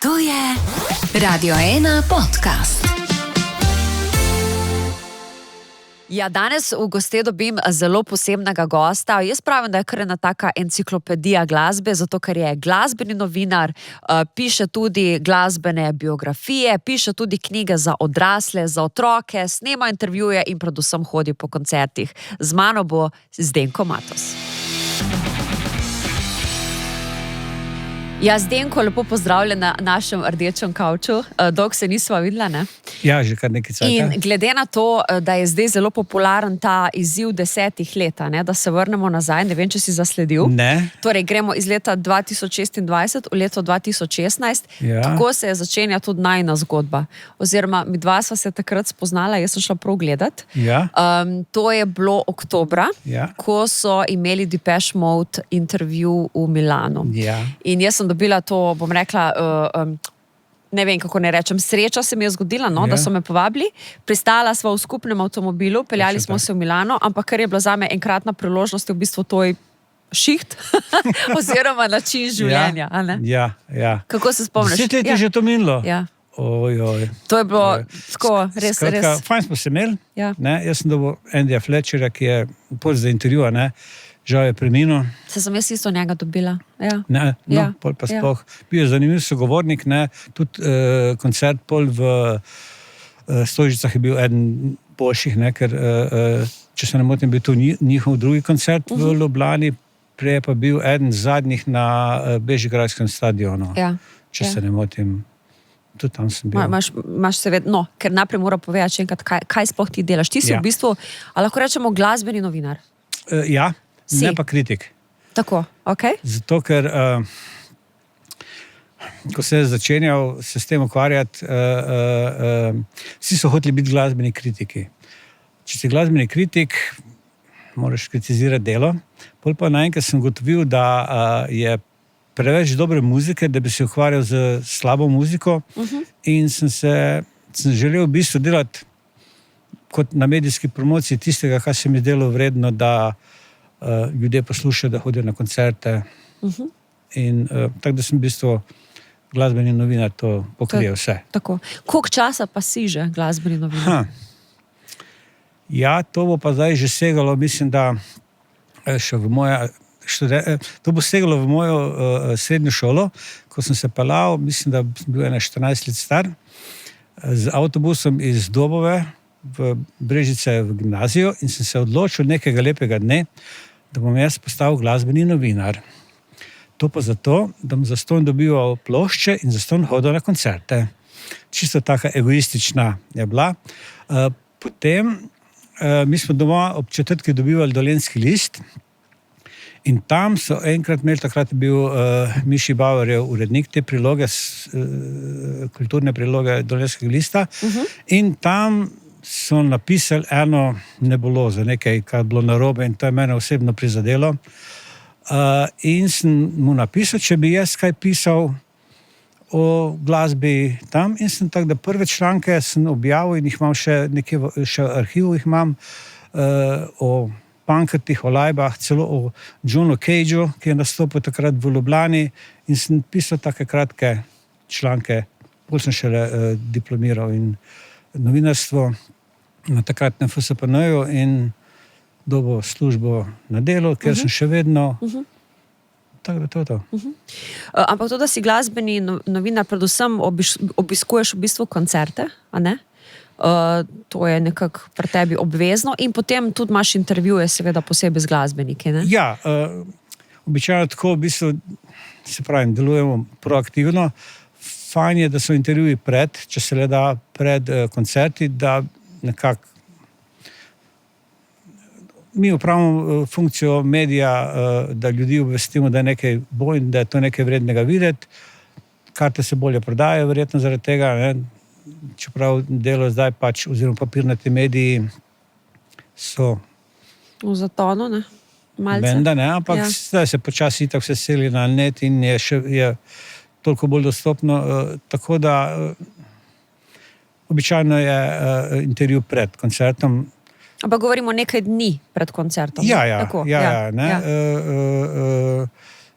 To je Radio 1 podcast. Ja, danes v goste dobim zelo posebnega gosta. Jaz pravim, da je kar ena taka enciklopedija glasbe, zato ker je glasbeni novinar, piše tudi glasbene biografije, piše tudi knjige za odrasle, za otroke, snema intervjuje in predvsem hodi po koncertih. Z mano bo Zdenko Matos. Ja, Zdenko, lepo pozdravljen na našem rdečem kavču. Dolgo se nisva videla, ne? Ja, že kar nekaj cajta. In glede na to, da je zdaj zelo popularen ta izziv 10 let, ne, da se vrnemo nazaj, ne vem, če si zasledil. Ne. Torej, gremo iz leta 2026 v leto 2016. Ja. Kako se je začenja tudi najina zgodba? Oziroma, midva sva se takrat spoznala, jaz sem šla prav gledat. Ja. To je bilo oktobra, Ja. ko so imeli Depeche Mode intervju v Milanu. Ja. In jaz sem dobila to, bom rekla, ne vem, kako ne rečem, sreča se mi je zgodila, no, Ja. da so me povabili. Pristala sva v skupnem avtomobilu, peljali smo se v Milano, ampak kar je bila zame enkratna priložnost, je v bistvu to šiht oziroma način življenja. A ne? Ja, ja. Kako se spomniš? 10 let je že to minilo. Ja. Ojoj. To je bilo tako, res, Skratka, res. fajn smo se imeli. Ja. Ne? Jaz sem dobil Andyja Fletcherja, ki je pol za intervju, ne? Žal je preminil. Se sem jaz isto njega dobila. Ja. Ne, no, Ja, pol pa ja. sploh. Bil je zanimiv sogovornik, ne? Tudi koncert pol v Stožicah je bil eden boljših, ne? Ker če se ne motim, bil to njihov drugi koncert v Ljubljani, prej je pa bil eden zadnjih na Bežigradskem stadionu. Ja. Če Ja. se ne motim, tudi tam sem bil. Imaš seveda, no, ker najprej mora povedati še enkrat, kaj sploh ti delaš. Ti si Ja. v bistvu, a lahko rečemo, glasbeni novinar. Ja, Si. ne pa kritik. Tako, ok? Zato, ker ko se je začenjal se s tem ukvarjati, vsi so hoteli biti glasbeni kritiki. Če si glasbeni kritik, moraš kritizirati delo. Pol pa naenkrat sem ugotovil, da je preveč dobre muzike, da bi se ukvarjal z slabo muziko, in sem želel v bistvu delati kot na medijski promociji tistega, kar se mi zdelo vredno, da ljudje poslušajo, da hodijo na koncerte. In tako da sem v bistvu glasbeni novinar, to pokrije vse. Tako. Koliko časa pa si že glasbeni novinar? Ja, to bo pa zdaj že segalo, mislim, da še v moja... To bo segalo v mojo srednjo šolo, ko sem se pelal, mislim, da sem bil 14 let star, z avtobusom iz Dobove v Brežice v gimnazijo in sem se odločil nekega lepega dne, da bom jaz postal glasbeni novinar. To pa zato, da bom zastonj dobival plošče in zastonj hodil na koncerte. Čisto taka egoistična je bila. Potem mi smo doma ob četrtki dobivali Dolenjski list in tam so enkrat imeli, takrat je bil Miši Bauerjev urednik te priloge, kulturne priloge Dolenjskega lista, in tam so napisali eno nebulozo, nekaj, kar je bilo narobe, in to je mene osebno prizadelo. In sem mu napisal, če bi jaz kaj pisal o glasbi tam, in sem tako, da prve članke sem objavil in jih imam še nekje, še v arhivu jih imam, o Pankrtih, o Lajbah, celo o Johnu Cageu, ki je nastopil takrat v Ljubljani, in sem pisal take kratke članke, bolj sem šele diplomiral in novinarstvo na takratnem FSPN-ju in dobil službo na delu, ker sem še vedno... Tako da to. Ampak to, da si glasbeni novinar, predvsem obiskuješ v bistvu koncerte, a ne? To je nekako pri tebi obvezno in potem tudi imaš intervjuje seveda posebej z glasbeniki, ne? Ja, običajno tako v bistvu, se pravim, delujemo proaktivno. Fajn je, da so intervjuji če se le da pred koncerti, da nekako mi upravimo funkcijo medija, da ljudi obvestimo, da je nekaj bo in da je to nekaj vrednega videti. Karte se bolje prodajajo, verjetno zaradi tega, ne? Čeprav delo zdaj pač, oziroma papirnati mediji so V zatonu, ne? Malce. Menda, ne? Ampak Ja. zdaj se počasi itak vse seli na net in je toliko bolj dostopno, tako da običajno je intervju pred koncertom. Ampak govorimo nekaj dni pred koncertom. Ja, Tako, ne.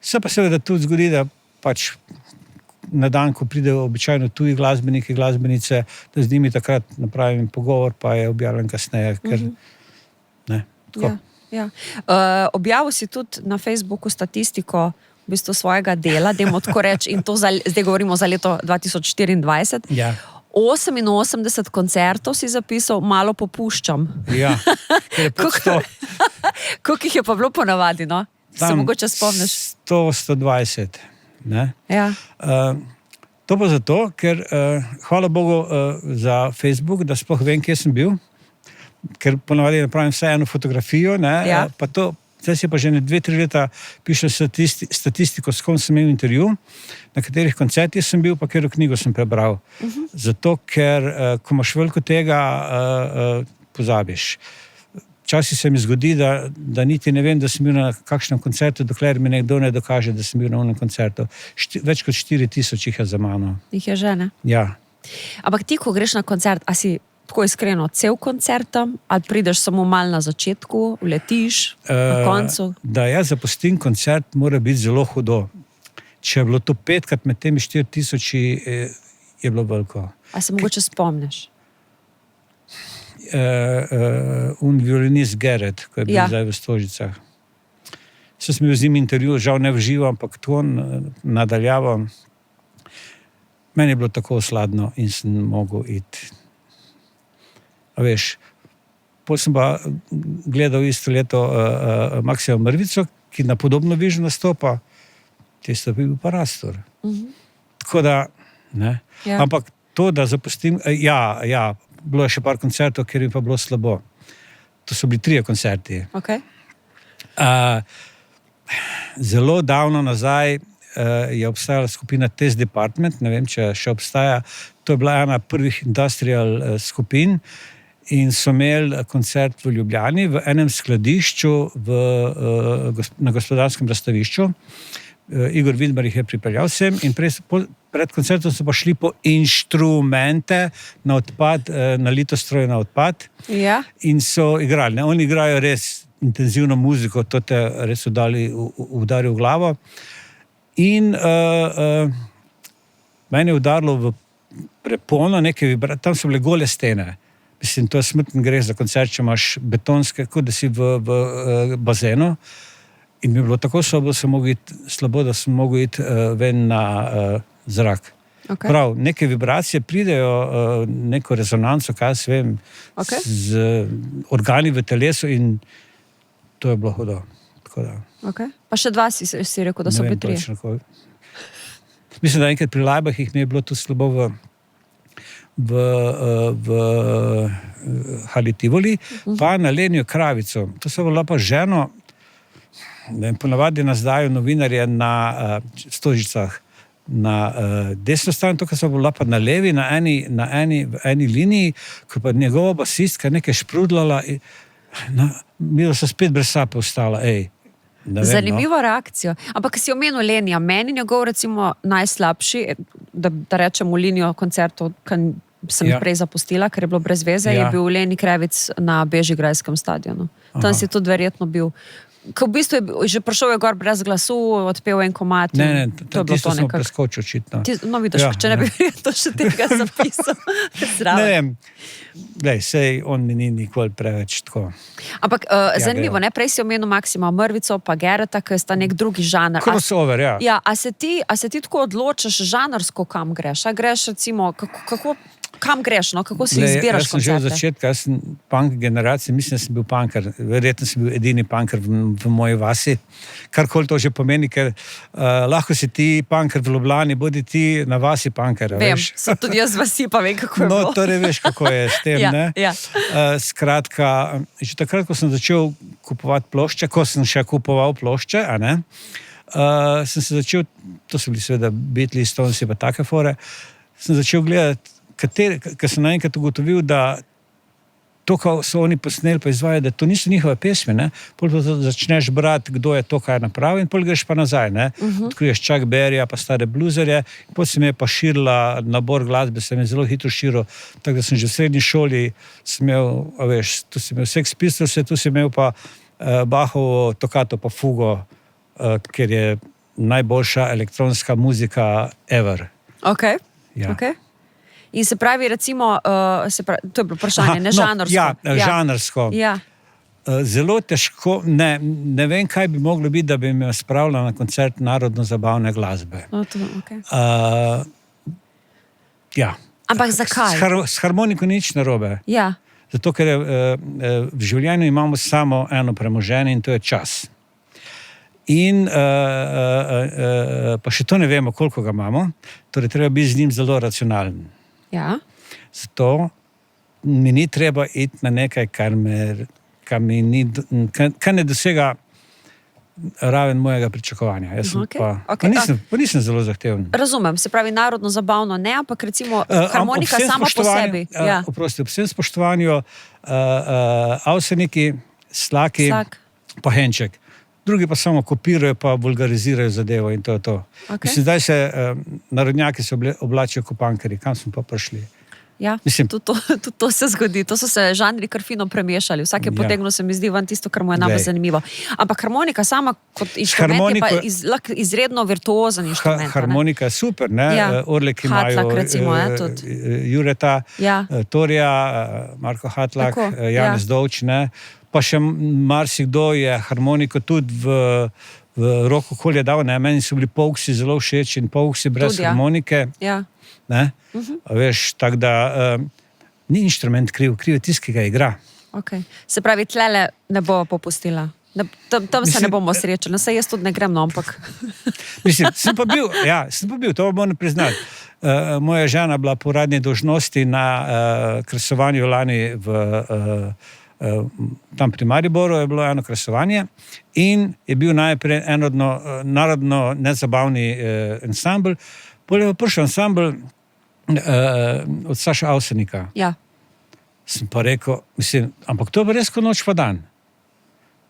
Se pa seveda tudi zgodi, da pač na dan, ko pridejo običajno tuji glasbeniki, glasbenice, da z njimi takrat napravim pogovor, pa je objavljen kasneje. Ker, ne, tako. Ja. Objavil si tudi na Facebooku statistiko v bistvu svojega dela, dajmo tako reči, in to zdaj govorimo za leto 2024. Ja. 88 koncertov si zapisal, malo popuščam. Ja, ker je pod 100. Koliko jih je pa bilo ponavadi, no? Se mogoče spomniš? 100-120. Ne? Ja. To pa zato, ker hvala Bogu za Facebook, da sploh vem, kje sem bil, ker ponavadi napravim vsaj eno fotografijo, ne? Ja. Pa to, zdaj si pa že 2-3 leta pišem statistiko, s kom sem imel intervju, na katerih koncertih sem bil, pa katero knjigo sem prebral. Zato, ker ko imaš veliko tega, pozabiš. Včasih se mi zgodi, da niti ne vem, da sem bil na kakšnem koncertu, dokler mi nekdo ne dokaže, da sem bil na onem koncertu. Več kot 4000 jih je za mano. Jih je že, ne? Ja. Ampak ti, ko greš na koncert, a si tako iskreno cel koncert tam, ali prideš samo malo na začetku, uletiš na koncu? Da jaz zapustim koncert, mora biti zelo hudo. Če je bilo to 5krat med temi 4000, je bilo veliko. A se mogoče spomniš? Violinist Gerrit, ko je bil zdaj v Stožicah. Sem imel z njim intervju, žal ne v živo, ampak to nadaljavo. Meni je bilo tako sladno in sem mogel iti. A veš, potem sem pa gledal isto leto Maksija Mrvico, ki na podobno vižo nastopa, tisto bi bil pa Rastor. Tako da, ne. Ja. Ampak to, da zapustim, ja, bilo je še par koncertov, kjer je pa bilo slabo. To so bili 3 koncerti. Okay. Zelo davno nazaj je obstajala skupina Test Department, ne vem, če še obstaja. To je bila ena prvih industrial skupin in so imeli koncert v Ljubljani v enem skladišču na Gospodarskem razstavišču. Igor Vidmar jih je pripeljal sem in pred koncertom so pa šli po inštrumente na odpad, na Litostroj na odpad. Ja. In so igrali. Ne? Oni igrajo res intenzivno muziko, to te res udari v glavo. In meni je udarilo v prepono neke vibracije, tam so bile gole stene. Mislim, to je smrten greh za koncert, če imaš betonske, kot da si v bazenu. In mi je bilo tako slabo, da sem mogel iti ven na zrak. Okay. Prav, neke vibracije pridejo, neko rezonanco, kaj jaz vem, z organi v telesu in to je bilo hudo. Okay. Pa še 2 si rekel, da so bili 3. Mislim, da enkrat pri Lajbahih mi je bilo tudi slabo v Hali Tivoli, pa na Lenjo Kravico. To so bilo pa ženo, ponavadi nas dajo novinarje na Stožicah na desno stran, to, kar so bila pa na levi, v eni liniji, ko pa njegova basistka nekaj šprudlala, mi so spet brez sape ostala, Zanimivo reakcijo. Ampak si omenil Lenija, meni njegov recimo najslabši, da rečemo linijo koncertov, ki sem jih prej zapustila, ker je bilo brez veze, je bil Leni Krevic na Bežigrajskem stadionu. Tam si tudi verjetno bil. Ko v bistvu je že prišel je gor brez glasu, odpel en komad. Ne, tisto sem preskočil očitno. No vidiš, če ne bi to še tega zapisal. Ne vem, sej on mi ni nikoli preveč tako. Ampak zanimivo, ne? Prej si omenil Maksima Mrvico pa Gerrita, ki sta nek drugi žanr. Crossover, ja. Ja, a se ti tako odločaš žanrsko, kam greš? A greš recimo, kam greš, no? Kako si izbiraš koncerte? Jaz sem že od začetka, jaz sem punk generacije, mislim, da sem bil punker, verjetno sem bil edini punker v moji vasi, karkoli to že pomeni, ker lahko si ti punker v Ljubljani, bodi ti na vasi punker, vem, veš. sem tudi jaz vasi, pa vem, kako je bilo. No, torej veš, kako je s tem, Ja, ne? ja. Skratka, že takrat, ko sem začel kupovati plošče, ko sem še kupoval plošče, a ne, sem se začel, to so bili seveda Beatles, Stones pa take fore, sem začel gledati, ker sem naenkrat ugotovil, da to, ko so oni posneli, pa izvajajo, da to niso njihove pesmi, ne? Pol pa začneš brati, kdo je to, kaj napravil, in pol greš pa nazaj, ne? Odkriješ Chuck Berryja, pa stare bluzerje, in pol se mi je pa širila nabor glasbe, se mi je zelo hitro širil, tako da sem že v srednji šoli imel, veš, tu si imel Sex Pistols, tu si imel pa Bachovo Toccata pa Fugo, ker je najboljša elektronska muzika ever. Okay. Ja. Okay. In se pravi, recimo, to je bilo vprašanje, ne žanrsko. Žanrsko. Ja. Zelo težko, ne vem, kaj bi moglo biti, da bi me spravila na koncert narodno-zabavne glasbe. Okay. Ja. Ampak zakaj? S harmoniko nič narobe. Ja. Zato, ker v življenju imamo samo eno premoženje in to je čas. In pa še to ne vemo, koliko ga imamo, torej treba biti z njim zelo racionalen. Ja. Zato mi ni treba iti na nekaj, kar ne dosega raven mojega pričakovanja. Jaz sem pa nisem zelo zahteven. Razumem, se pravi narodno-zabavno ne, ampak recimo harmonika sama po sebi. Ja. Oprosti, ob vsem spoštovanju Avseniki, Slaki, pa Henček. Drugi pa samo kopirajo pa vulgarizirajo zadevo in to je to. Okay. Mislim, zdaj se narodnjaki se oblačijo kot punkerji. Kam smo pa prišli? Ja, tudi to se zgodi. To so se žanri kar fino premešali. Vsak je potegnil, se mi zdi, ven tisto, kar mu je najbolj zanimivo. Ampak harmonika sama kot inštrument je pa izredno virtuozen inštrument. Harmonika je super, ne? Ja. Orlek imajo Hatlak, recimo, Jureta, ja. Torja, Marko Hatlak, Tako, Janez Dovč, ne? Pa še marsikdo je harmoniko tudi v roko okolje dal. Ne? Meni so bili Pouksi zelo všeč in Pouksi brez harmonike. Ja. Ne? Veš, tako da ni inštrument kriv je tisti, ki ga igra. Okay. Se pravi, tlele ne bo popustila. Tam se ne bomo srečali. Saj jaz tudi ne grem, no, ampak... Mislim, sem pa bil, to moram priznati. Moja žena bila po uradni dolžnosti na kresovanju lani tam pri Mariboru je bilo eno kresovanje in je bil najprej narodno nezabavni ansambl, potem je prišel ansambl od Saša Avsenika. Ja. Sem pa rekel, mislim, ampak to je pa res kot noč pa dan.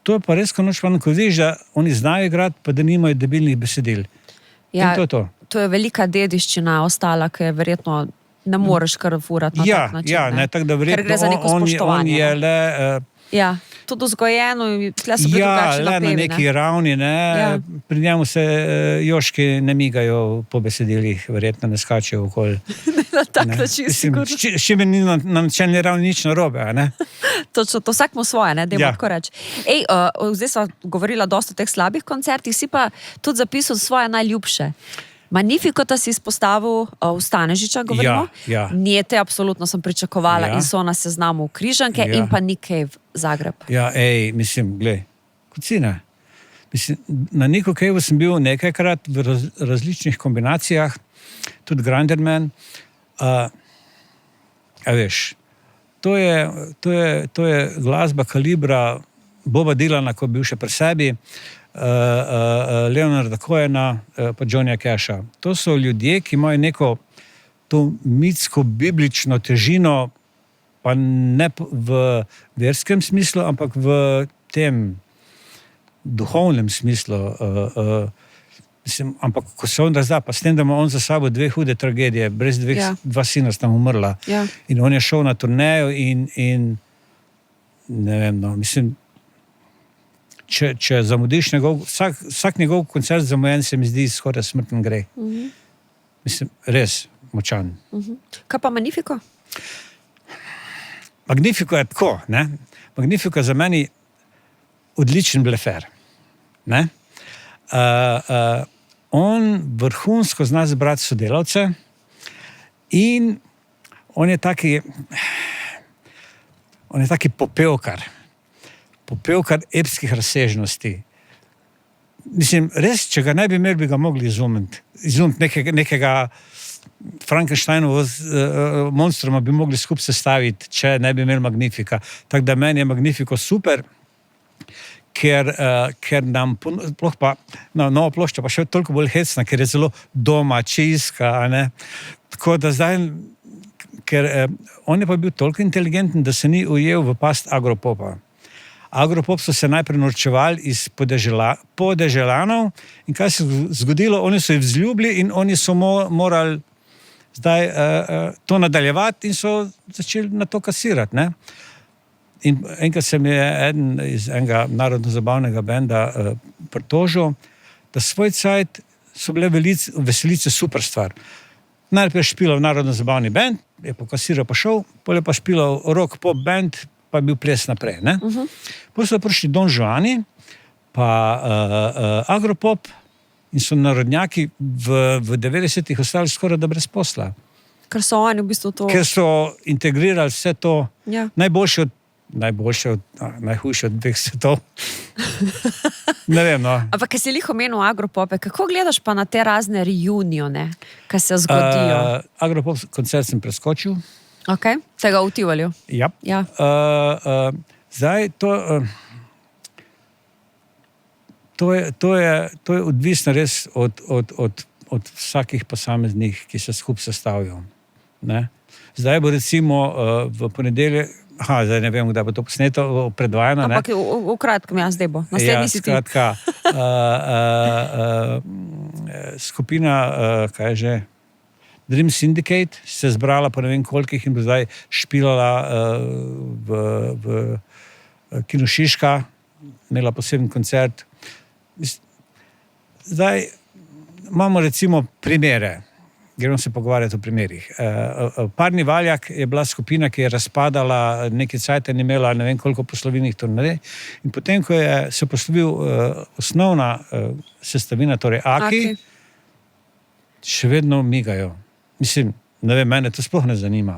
To je pa res kot noč pa dan, ko vidiš, da oni znajo igrati, pa da nimajo debilnih besedil. Ja, in to je to. To je velika dediščina ostala, ki je verjetno ne moreš kar furati na tak način. Ja, ne, tako da verjetno on je le... Ja, tudi vzgojeno, tle so bili drugačni napevi. Le na neki ravni, ne. Ja. Pri njemu se joški ne migajo po besedilih, verjetno ne skačejo okoli. Na tak način, sigurno. S čim ni na načelni ravni nič narobe, ne? Točno, to vsak mu svoje, ne, dajmo tako reči. Zdaj sva govorila dosti o teh slabih koncertih, si pa tudi zapisal svoje najljubše. Magnificota si izpostavil v Stanežiča, govorimo. Ja. Njete, absolutno sem pričakovala in so na seznamu Križanke in pa Nick Cave, Zagreb. Ja, mislim, glej, kot si ne. Mislim, na Nicku Caveu sem bil nekajkrat v različnih kombinacijah, tudi Granderman. Veš, to je glasba kalibra Boba Dylana, ko je bil še pri sebi, Leonarda Cohena pa Johnnyja Casha. To so ljudje, ki imajo neko to mitsko, biblično težino, pa ne v verskem smislu, ampak v tem duhovnem smislu. Mislim, ampak ko se on razda, pa s tem, da ima on za sabo dve hude tragedije, brez dva sina sta umrla. Ja. In on je šel na turnejo in ne vem, no, mislim, če zamudiš vsak njegov koncert zamujen, se mi zdi skoraj smrten greh. Mislim, res močan. Kaj pa Magnifico? Magnifico je tako, ne? Magnifico za meni odličen blefer. Ne? On vrhunsko zna zbrati sodelavce in on je taki popevkar epskih razsežnosti. Mislim, res, če ga ne bi imeli, bi ga mogli izumiti nekega Frankensteinovega monstruma bi mogli skupaj sestaviti, če ne bi imeli Magnifica. Tako da meni je Magnifico super, ker nam ploh pa, nova plošča pa še toliko bolj hecna, ker je zelo domačijska, ne. Tako da zdaj, ker on je pa bil toliko inteligenten, da se ni ujel v past agropopa. Agropop so se najprej norčevali iz podeželanov in kaj se je zgodilo? Oni so jih vzljubili in oni so morali zdaj to nadaljevati in so začeli na to kasirati, ne? In enkrat se mi je eden iz enega narodno-zabavnega benda pritožil, da svoj cajt so bile veselice super stvar. Najprej špilal narodno-zabavni band, je pokasiral pa šel, potem je pa špilal rock pop band, pa je bil ples naprej. Potem so prišli Don Juani, pa Agropop in so narodnjaki v 90-ih ostali skoraj da brez posla. Ker so oni v bistvu to... Ker so integrirali vse to, Ja. najhujše od dveh svetov. Ne vem, no. Ampak, ker si lih omenil Agropope, kako gledaš pa na te razne reunione, ki se zgodijo? Agropop koncert sem preskočil. Ok, tega v Tivoliju. Ja. Ja. Zdaj, to je odvisno res od vsakih posameznih, ki se skupaj sestavijo. Ne? Zdaj bo recimo v ponedeljek, zdaj ne vem, kdaj bo to posneto, predvajano. Ampak v kratkem, zdaj bo. Naslednji si ti. Skratka, skupina, kaj je že, Dream Syndicate se je zbrala po ne vem kolikih in bo zdaj špilala v Kinu Šiška, imela poseben koncert. Zdaj imamo recimo primere, gremo se pogovarjati o primerih. Parni Valjak je bila skupina, ki je razpadala, neki cajt in imela ne vem koliko poslovilnih turnej. In potem, ko je se poslovil osnovna sestavina, torej Aki, še vedno migajo. Mislim, ne vem, mene to sploh ne zanima.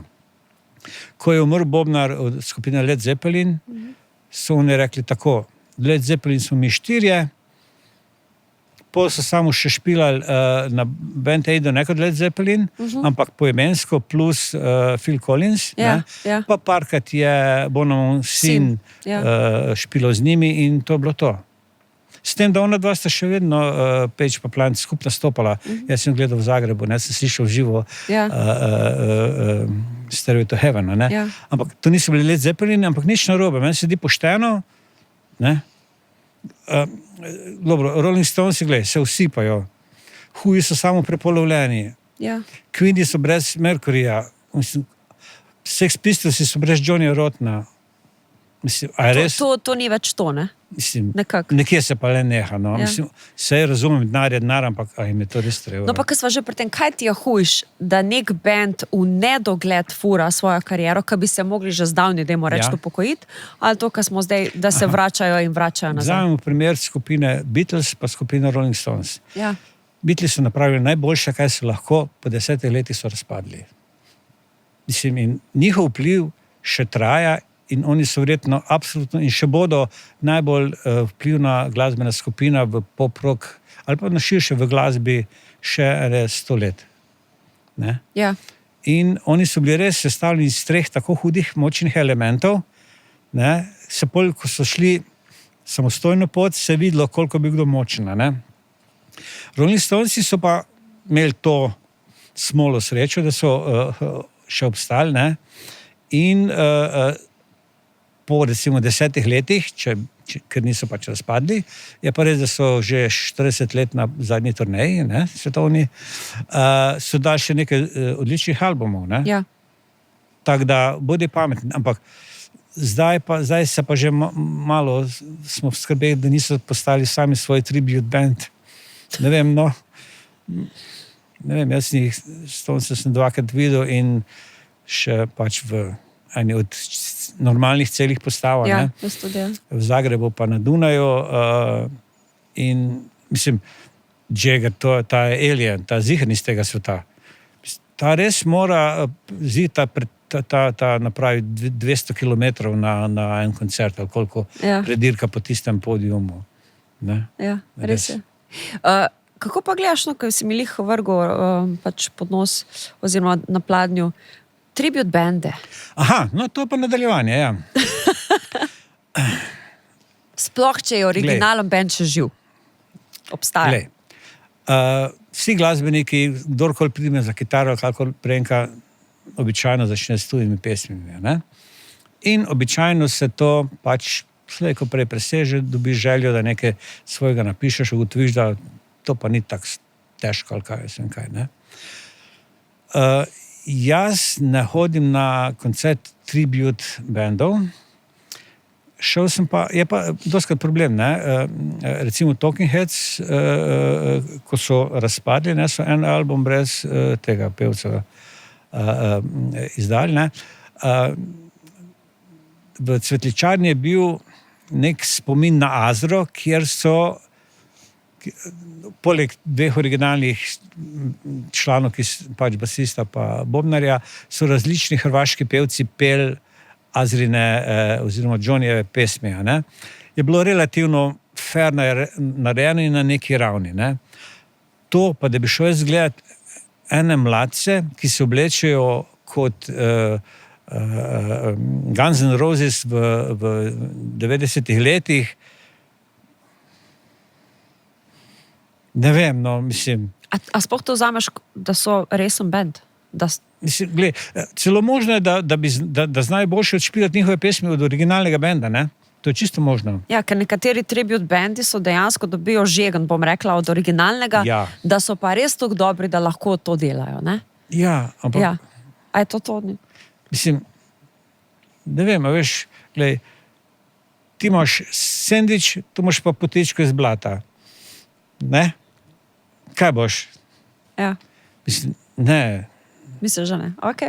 Ko je umrl bobnar od skupine Led Zeppelin, so oni rekli tako, Led Zeppelin smo mi 4, pol so samo še špilali na Band Aidu, ne kot Led Zeppelin, ampak poimensko plus Phil Collins, pa parkrat je Bonhamov sin špilal z njimi in to je bilo to. S tem, da ona dva sta še vedno Page pa Plant skupaj nastopala. Jaz sem gledal v Zagrebu, sem slišal živo Stairway to Heaven. Ampak to niso bili Led Zeppelin, ampak nič narobe. Meni se di pošteno, ne? Dobro, Rolling Stonesi, glej, se usipajo. Huji so samo prepolovljeni. Queeni so brez Mercuryja. Sex Pistolsi so brez Johnnyja Rottena. Mislim, a je res? To ni več to, ne? Mislim, Nekako. nekje se pa le neha. No. Mislim, vse razumem, denar je denar, ampak jim je to res treba. No, pa ko sva že pri tem, kaj ti je hujš, da nek band v nedogled fura svojo kariero, ki bi se mogli že zdavni, dajmo reči, upokojiti, ali to, kar smo zdaj, da se vračajo in vračajo nazaj? Vzamemo primer skupine Beatles pa skupine Rolling Stones. Beatles so napravili najboljše, kaj so lahko, po 10 letih so razpadli. Mislim, in njihov vpliv še traja in oni so verjetno absolutno in še bodo najbolj vplivna glasbena skupina v pop-rock ali pa na širše v glasbi še 100 let. Ne? Ja. In oni so bili res sestavljeni iz 3 tako hudih, močnih elementov, ne? Se pol, ko so šli samostojno pot, se je videlo, koliko bi kdo močna. Ne? Rolling Stonesi so pa imeli to smolo srečo, da so še obstali, ne? In po recimo 10 letih, ker niso pač razpadli, je pa res, da so že 40 let na zadnji turneji, ne, svetovni, so dali še nekaj odličnih albumov. Ne. Ja. Tako da bodi pametni, ampak zdaj se pa že malo smo skrbeli, da niso postali sami svoj tribute band. Ne vem, no, ne vem, jaz sem 2-krat videl in še pač v eni od normalnih celih postav, v Zagrebu pa na Dunaju in mislim, Jagger, ta je alien, ta ziher iz tega sveta. Ta res mora ta napravi 200 kilometrov na en koncert, ali koliko predirka po tistem podiumu. Ne? Ja, res je. Kako pa gledaš, no, ko si mi lih vrgel pač pod nos oziroma na pladnju, tribute bande. Aha, no to pa nadaljevanje, ja. Sploh, če je originalen band še živ. Obstaja. Glej, vsi glasbeniki, kdorkoli prime za kitaro, kakor prejemka, običajno začne s tujimi pesmimi. Ne? In običajno se to pač slej, ko prej preseže, dobiš željo, da nekaj svojega napišeš, ugotoviš, da to pa ni tako težko, ali kaj, vsem kaj, ne. Jaz ne hodim na koncert tribute bandov, šel sem pa, je pa doskrat problem, ne? Recimo Talking Heads, ko so razpadli, ne, so en album brez tega pevca izdali. Ne? V Cvetličarni je bil nek spomin na Azro, kjer so poleg dveh originalnih članov, pač basista pa bobnarja, so različni hrvaški pevci pel Azrine oziroma Johnnyjeve pesmi. Ne? Je bilo relativno fair narejeno in na neki ravni. Ne? To pa, da bi šel jaz gledati ene mladce, ki se oblečejo kot Guns N' Roses v 90-ih letih, ne vem, no, mislim. A sploh to vzameš, da so resen band? Mislim, gled, celo možno je, da znajo boljše odšpilati njihove pesmi od originalnega benda, ne? To je čisto možno. Ja, ker nekateri tribute bendi so dejansko dobijo žegen, bom rekla, od originalnega, ja. Da so pa res tako dobri, da lahko to delajo, ne? Ja, ampak... Ja. A je to? Mislim, ne vem, a veš, gled, ti imaš sendvič, tu imaš pa potečko iz blata. Ne? Kaj boš? Ja. Mislim, ne. Mislim, že ne. Ok,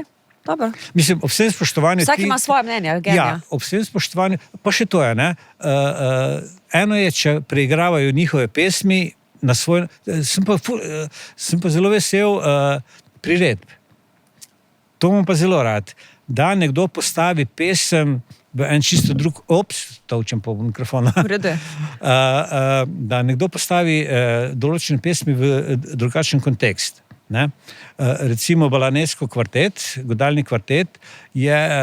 dobro. Mislim, ob vsem spoštovanju... Vsak ima svoje mnenje, genija. Ja, ob vsem spoštovanju... Pa še to je, ne? Eno je, če preigravajo njihove pesmi na svoj... Sem pa zelo vesel priredb. To bom pa zelo rad. Da nekdo postavi pesem v en čisto drug... Tolčem po mikrofonu. Da nekdo postavi določene pesmi v drugačen kontekst. Ne? Recimo Balanesko kvartet, godalni kvartet,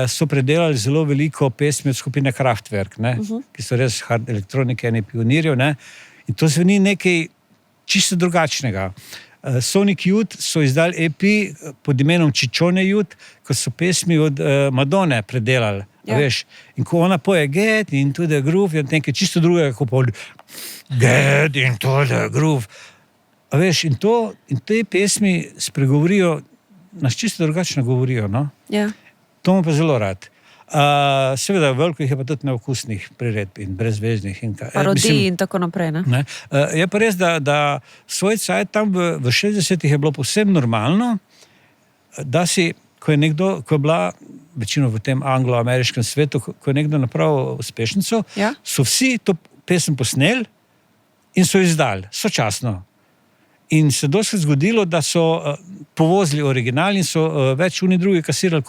so predelali zelo veliko pesmi od skupine Kraftwerk, ne? Ki so res hard elektronike, eni pionirjev. Ne? In to zveni nekaj čisto drugačnega. Sonic Youth so izdali EP pod imenom Ciccione Youth, ko so pesmi od Madone predelali. Ja. Veš, in ko ona poje Get into the Groove, je nekaj čisto drugega, kot pa Get into the Groove. A veš, in te pesmi spregovorijo, nas čisto drugačno govorijo. No? Ja. To mu pa zelo rad. Seveda, veliko jih je pa tudi neokusnih priredb in brezveznih. Parodij in tako naprej. Ne? Je pa res, da svoj cajt tam v 60-ih je bilo povsem normalno, da si, ko je bila večino v tem anglo-ameriškem svetu, ko je nekdo napravil uspešnico, ja? So vsi to pesem posneli in so izdali, sočasno. In se dosti zgodilo, da so povozili original in so več oni drugi kasirali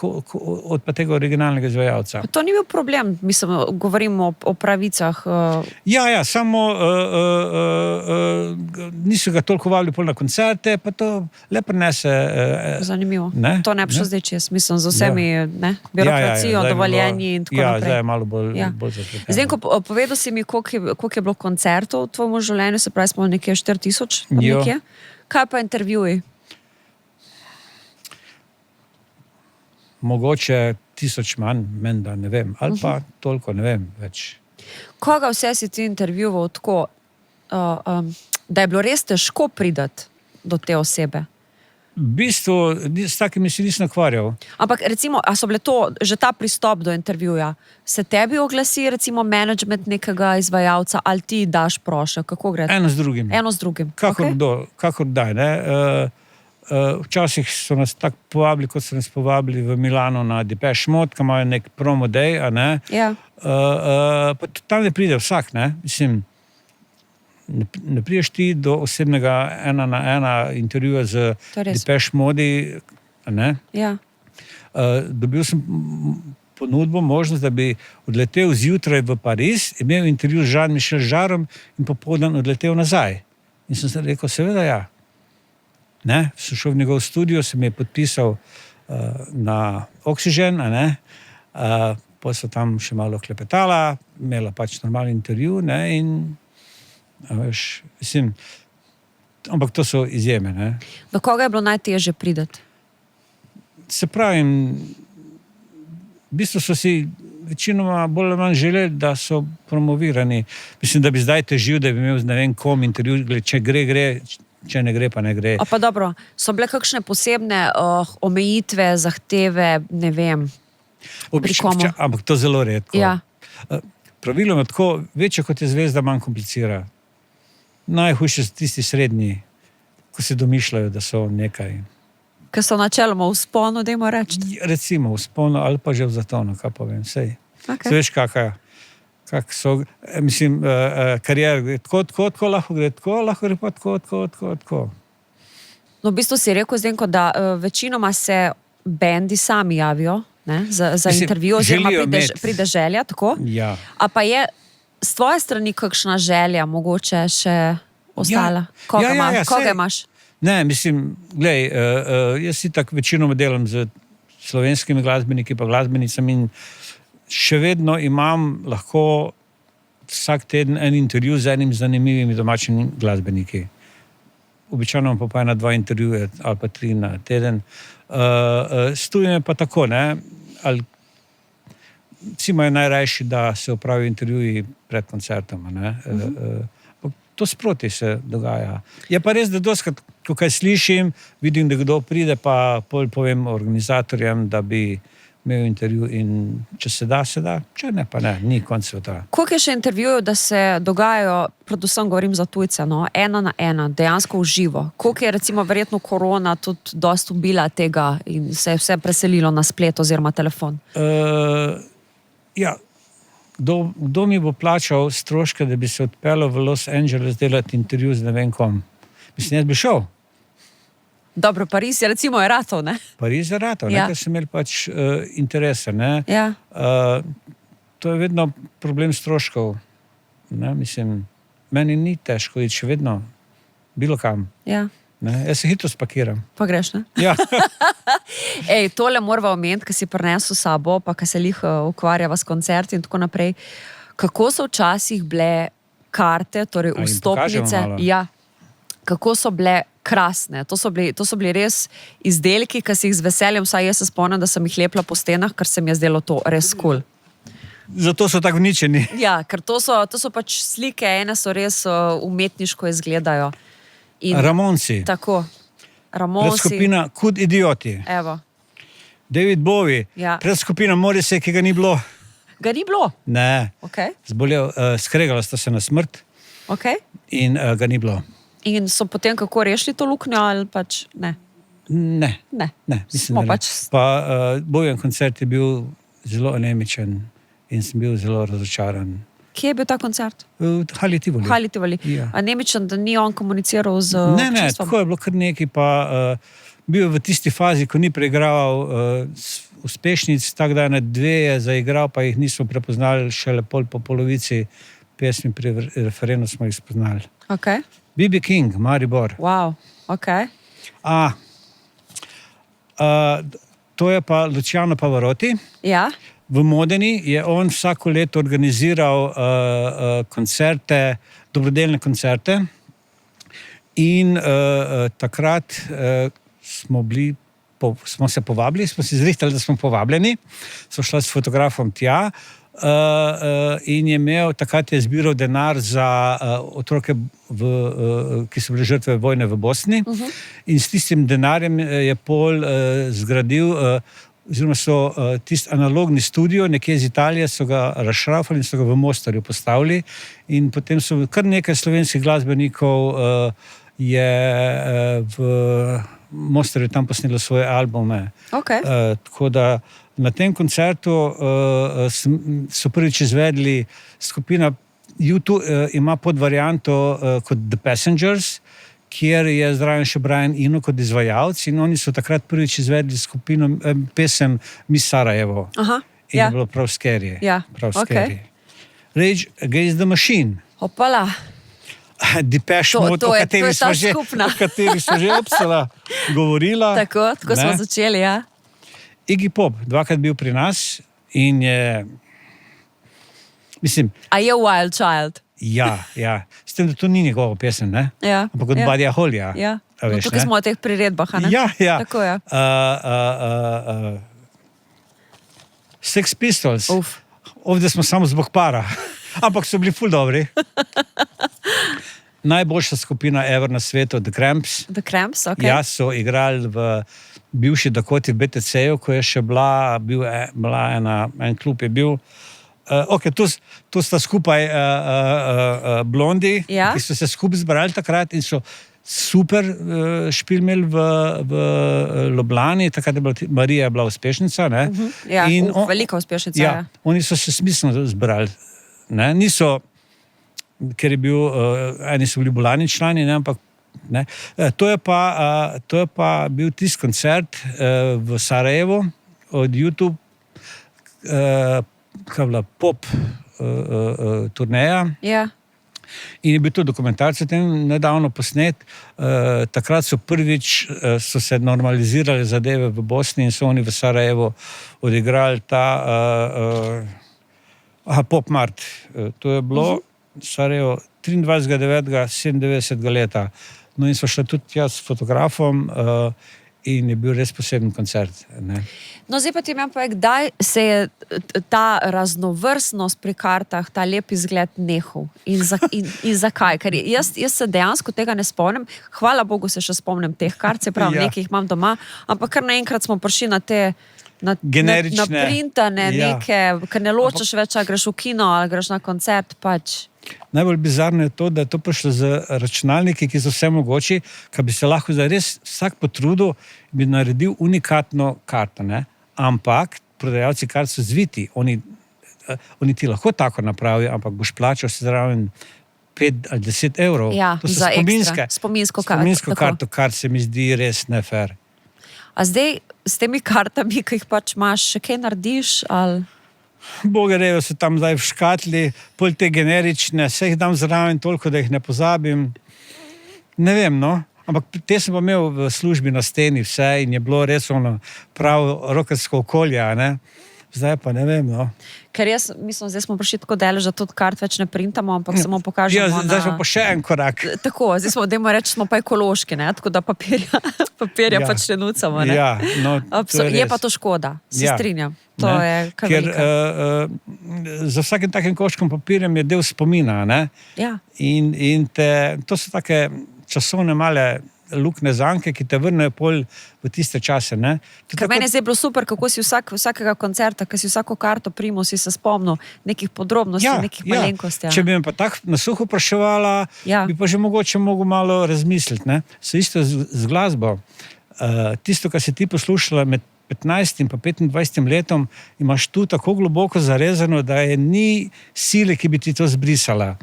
od pa tega originalnega izvajalca. To ni bil problem, mislim, govorimo o pravicah. Ja, samo niso ga toliko vabili pol na koncerte, pa to le prinese. Zanimivo. Ne? To ne bi šlo zdaj čez, mislim, z vsemi birokracijo, dovoljenji in tako naprej. Zdaj je malo bolj zapleteno. Zdaj, ko povedal si mi, koliko je bilo koncertov v tvojemu življenju, se pravi, smo nekje 4000, nekje. Kaj pa intervjuji? Mogoče 1000 manj, menda, ne vem. Ali pa toliko, ne vem več. Koga vse si ti intervjuval tako, da je bilo res težko priti do te osebe? V bistvu, s takimi si nisem ukvarjal. Ampak recimo, a so bile to, že ta pristop do intervjuja, se tebi oglasi recimo management nekega izvajalca ali ti daš prošljo? Kako gre? Eno z drugim. Kakor daj, ne? Včasih so nas tako povabili, kot so nas povabili v Milano na Depeche Mode, ki imajo nek promo day, a ne? Ja. Pa tam ne pride vsak, ne? Mislim, ne prideš ti do osebnega 1-na-1 intervjuja z Depeche Mode, a ne? Ja. Dobil sem ponudbo, možnost, da bi odletel zjutraj v Pariz, imel intervju z Jean-Michel Jarrom in popoldan odletel nazaj. In sem se rekel, seveda ja. Ne? Sem šel v njegov studio, se mi je podpisal na Oxygen, a ne? Pa so tam še malo klepetala, imela pač normalni intervju, ne? In veš, mislim, ampak to so izjeme, ne? Do koga je bilo najtežje priti? Se pravim, v bistvu so si večinoma bolj ali manj želeli, da so promovirani. Mislim, da bi zdaj težil, da bi imel ne vem kom intervju, če gre, če ne gre, pa ne gre. A pa dobro, so bile kakšne posebne omejitve, zahteve, ne vem, pri komu? Ampak to zelo redko. Ja. praviloma tako, večje kot je zvezda, manj komplicira. Najhujše so tisti srednji, ko se domišljajo, da so nekaj. Ker so načeloma v sponu, dajmo reči. Recimo v sponu ali pa že v zatonu, kaj povem, sej. Okay. Se veš, kak so, mislim, karier, tako lahko gre, lahko gre pa tako. No, v bistvu si rekel, Zdenko, da večinoma se bendi sami javijo, ne, za intervju, oziroma pride želja, tako? Ja. A pa je s tvoje strani kakšna želja mogoče še ostala? Koga imaš? Ne, mislim, glej, jaz si tako večinoma delam z slovenskimi glasbeniki pa glasbenicami in še vedno imam lahko vsak teden en intervju z enim zanimivimi domačimi glasbeniki. Običajno pa 1-2 intervjuje ali pa 3 na teden. S tujimi pa tako, ne, ali vsi imajo najrajši, da se opravijo intervjuji pred koncertoma, ne. To sproti se dogaja. Je pa res, da doskrat, ko kaj slišim, vidim, da kdo pride, pa povem organizatorjem, da bi imel intervju in če se da, če ne, pa ne, ni konc sveta. Koliko je še intervjujev, da se dogajajo, predvsem govorim za tujce, no, 1-1, dejansko v živo? Koliko je recimo verjetno korona tudi dost ubila tega in se je vse preselilo na splet oziroma telefon? Ja, kdo mi bo plačal stroške, da bi se odpeljal v Los Angeles delati intervju z ne vem kom? Mislim, jaz bi šel. Dobro, Pariz je recimo ratov, ne? Pariz je ratov, Ja. ker so imeli pač interese, ne? Ja. To je vedno problem stroškov, ne? Mislim, meni ni težko iti še vedno bilo kam, Ja. ne? Jaz se hitro spakiram. Pa greš, ne? Ja. Ej, tole morava omeniti, ki si prinesel s sabo, pa ki se ukvarjava s koncerti in tako naprej. Kako so včasih bile karte, torej A jim vstopnice? pokažemo malo? Ja. Kako so bile krasne. To so bili res izdelki, ki si jih z veseljem, vsaj jaz se spomnim, da sem jih lepila po stenah, ker se mi je zdelo to res cool. Zato so tako uničeni. Ja, ker to so pač slike, ene so res umetniško izgledajo. In Ramonci, tako, Ramonsi, predskupina Kud idioti, evo, David Bowie, Ja. predskupina Morrissey, ki ga ni bilo. ga ni bilo, Ne, ok, zbolel, skregala sta se na smrt ok. in ga ni bilo. In so potem kako rešili to luknjo ali pač ne? Ne, Ne. mislim, Smo da ne. pač- Pa Bojan koncert je bil zelo anemičen in sem bil zelo razočaran. Kje je bil ta koncert? V Hali Tivoli. Hali Tivoli. Ja. A nemičen, da ni on komuniciral z Ne, občinstvom? tako je bilo kar nekaj, pa bil je v tisti fazi, ko ni preigraval uspešnic, tako da na 2 je zaigral, pa jih nismo prepoznali, šele po polovici pesmi pri referendu smo jih spoznali. Ok, B.B. King, Maribor. wow, ok. To je pa Luciano Pavarotti. Ja, V Modeni je on vsako leto organiziral koncerte, dobrodelne koncerte in takrat smo se povabili, smo si zrihtali, da smo povabljeni, so šla s fotografom tja in je imel, takrat je zbiral denar za otroke, ki so bile žrtve vojne v Bosni in s tistim denarjem je pol zgradil oziroma so tisti analogni studio, nekje iz Italije so ga razšrafali in so ga v Mostarju postavili in potem so kar nekaj slovenskih glasbenikov je v Mostarju tam posnelo svoje albume. ok. Tako da na tem koncertu so prvič izvedli skupina U2, ima podvarianto kot The Passengers, kjer je zraven še Brian Eno kot izvajalec in oni so takrat prvič izvedli skupino pesem Miss Sarajevo. Aha, In ja. je bilo prav scary. Ja, Prav ok. scary. Rage Against the Machine. Hopala. Depeche To- Mode, to je ta skupna. o kateri smo že opsala govorila. Tako smo Ne? začeli, ja. Iggy Pop, 2krat bil pri nas in je, mislim, A je Wild Child? ja, s tem, da to ni njegova pesem, ne? Ja. Ampak od ja. Buddyja Hollya. Ja. A No, veš, tukaj ne? smo v teh priredbah, a ne? Ja. Tako je. Sex Pistols. Uf. Ovdje smo samo zbog para, ampak so bili ful dobri. Najboljša skupina ever na svetu, The Cramps. The Cramps, ok. Ja, so igrali v bivši Dakoti v BTC-ju, ko je še en klub je bil. Okay, to sta skupaj blondi, Ja. ki so se skupaj zbrali takrat in so super špil imeli v Ljubljani, takrat je bila Marija je bila uspešnica. Ne? Ja, In velika uspešnica. Ja, Ja. oni so se smiselno zbrali. Ne? Niso, ker je bil, eni so bili bolani člani, ne? Ampak ne? To je pa bil tisti koncert v Sarajevu od YouTube, kaj je bila pop turneja. Ja. In je bil tudi dokumentarc o tem nedavno posnet. Takrat so prvič so se normalizirale zadeve v Bosni in so oni v Sarajevu odigrali ta Pop Mart. To je bilo Sarajevo 23.9.97 leta. No in so šli tudi jaz s fotografom in je bil res poseben koncert. Ne. No, zdaj pa ti imam povedati, kdaj se je ta raznovrstnost pri kartah, ta lep izgled nehal in zakaj? Ker jaz se dejansko tega ne spomnim, hvala Bogu se še spomnim teh kart, se pravi, Ja. nekaj jih imam doma, ampak kar naenkrat smo prišli na te Generične. na printane Ja. neke, ker ne ločeš več, ali greš v kino ali greš na koncert, pač. Najbolj bizarno je to, da je to prišlo z računalniki, ki so vse mogoči, ki bi se lahko zdaj res vsak potrudil, bi naredil unikatno karto. Ne? Ampak prodajalci kart so zviti, oni ti lahko tako napravijo, ampak boš plačal se zraven 5 ali 10 evrov. Ja, to so za spominske, ekstra, spominsko karto, spominsko tako. karto, kar se mi zdi res nefer. A zdaj s temi kartami, ki jih pač imaš, še kaj narediš? Ali? Bogerejo so tam zdaj v škatli, pol te generične, vse jih dam zraven toliko, da jih ne pozabim. Ne vem, no. Ampak te sem pa imel v službi na steni vse in je bilo res ono prav rokersko okolje, a ne. Zdaj pa ne vem, no. Ker jaz mislim, zdaj smo prišli tako daleč, da tudi kart več ne printamo, ampak samo pokažemo. Ja, zdaj smo pa še en korak. Tako, zdaj smo, dajmo reči, smo pa ekološki, ne? Tako da papirja Ja. pač ne nucamo. Ne? Ja, no, to Je res. pa to škoda, se Ja. strinjam. To Ne, je kar ker velika. za vsakim takim koščkom papirjem je del spomina, ne? Ja. In to so take časovne male lukne zanke, ki te vrnejo pol v tiste čase, ne? To je Ker tako- meni je zdaj bilo super, kako si vsakega koncerta, ki si vsako karto primo, si se spomnil nekih podrobnosti, nekih malenkosti. Če bi me pa tako na suho vpraševala, Ja. bi pa že mogoče mogel malo razmisliti. Ne? Se isto z glasbo. Tisto, kar si ti poslušala med 15 in pa 25 letom, imaš tu tako globoko zarezano, da je ni sile, ki bi ti to zbrisala.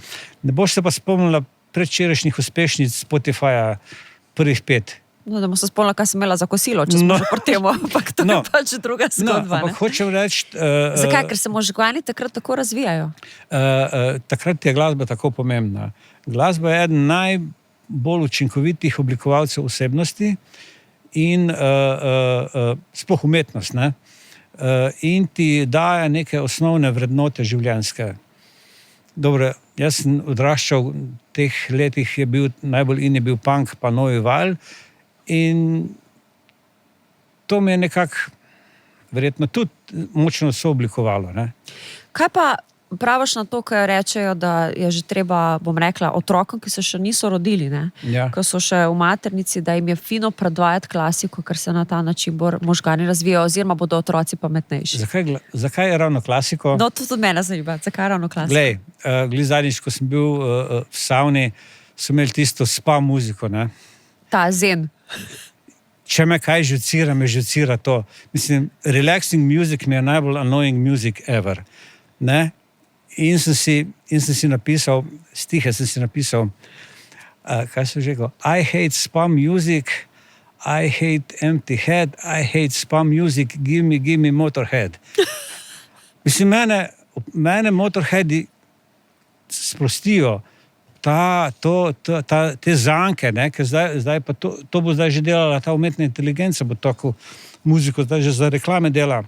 Ne boš se pa spomnila predvčerajšnjih uspešnic Spotifyja prvih 5. No, da bomo se spomnili, kaj sem imela za kosilo, če smo No. že pri tem, ampak to No. je pač druga zgodba. ampak Ne? hočem reči... Zakaj? Ker se možgani takrat tako razvijajo. Takrat je glasba tako pomembna. Glasba je eden najbolj učinkovitih oblikovalcev osebnosti in sploh umetnost. Ne? In ti daje neke osnovne vrednote življenjske. Dobro, jaz sem odraščal v teh letih, je bil najbolj in je bil punk, pa novi val. In to me je nekako verjetno tudi močno sooblikovalo. Ne? Kaj pa praviš na to, kar rečejo, da je že treba, bom rekla, otrokom, ki se še niso rodili, ne? Ja. Ko so še v maternici, da jim je fino predvajati klasiko, ker se na ta način možgani razvijajo, oziroma bodo otroci pametnejši. Zakaj je ravno klasiko? No, to tudi mene zanima, zakaj ravno klasiko? Glej, zadnjič, ko sem bil v savni, so imeli tisto spa muziko. Ne? Ta zen. Če me kaj žucira, me žucira to. Mislim, relaxing music mi je najbolj annoying music ever. Ne? In sem si napisal, stihe sem si napisal, kaj sem že rekel, I hate spa music, I hate empty head, I hate spa music, give me Motorhead. Mislim, mene Motorheadi sprostijo te zanke, ne, ker zdaj pa to bo zdaj že delala ta umetna inteligenca, bo tako muziko zdaj že za reklame dela.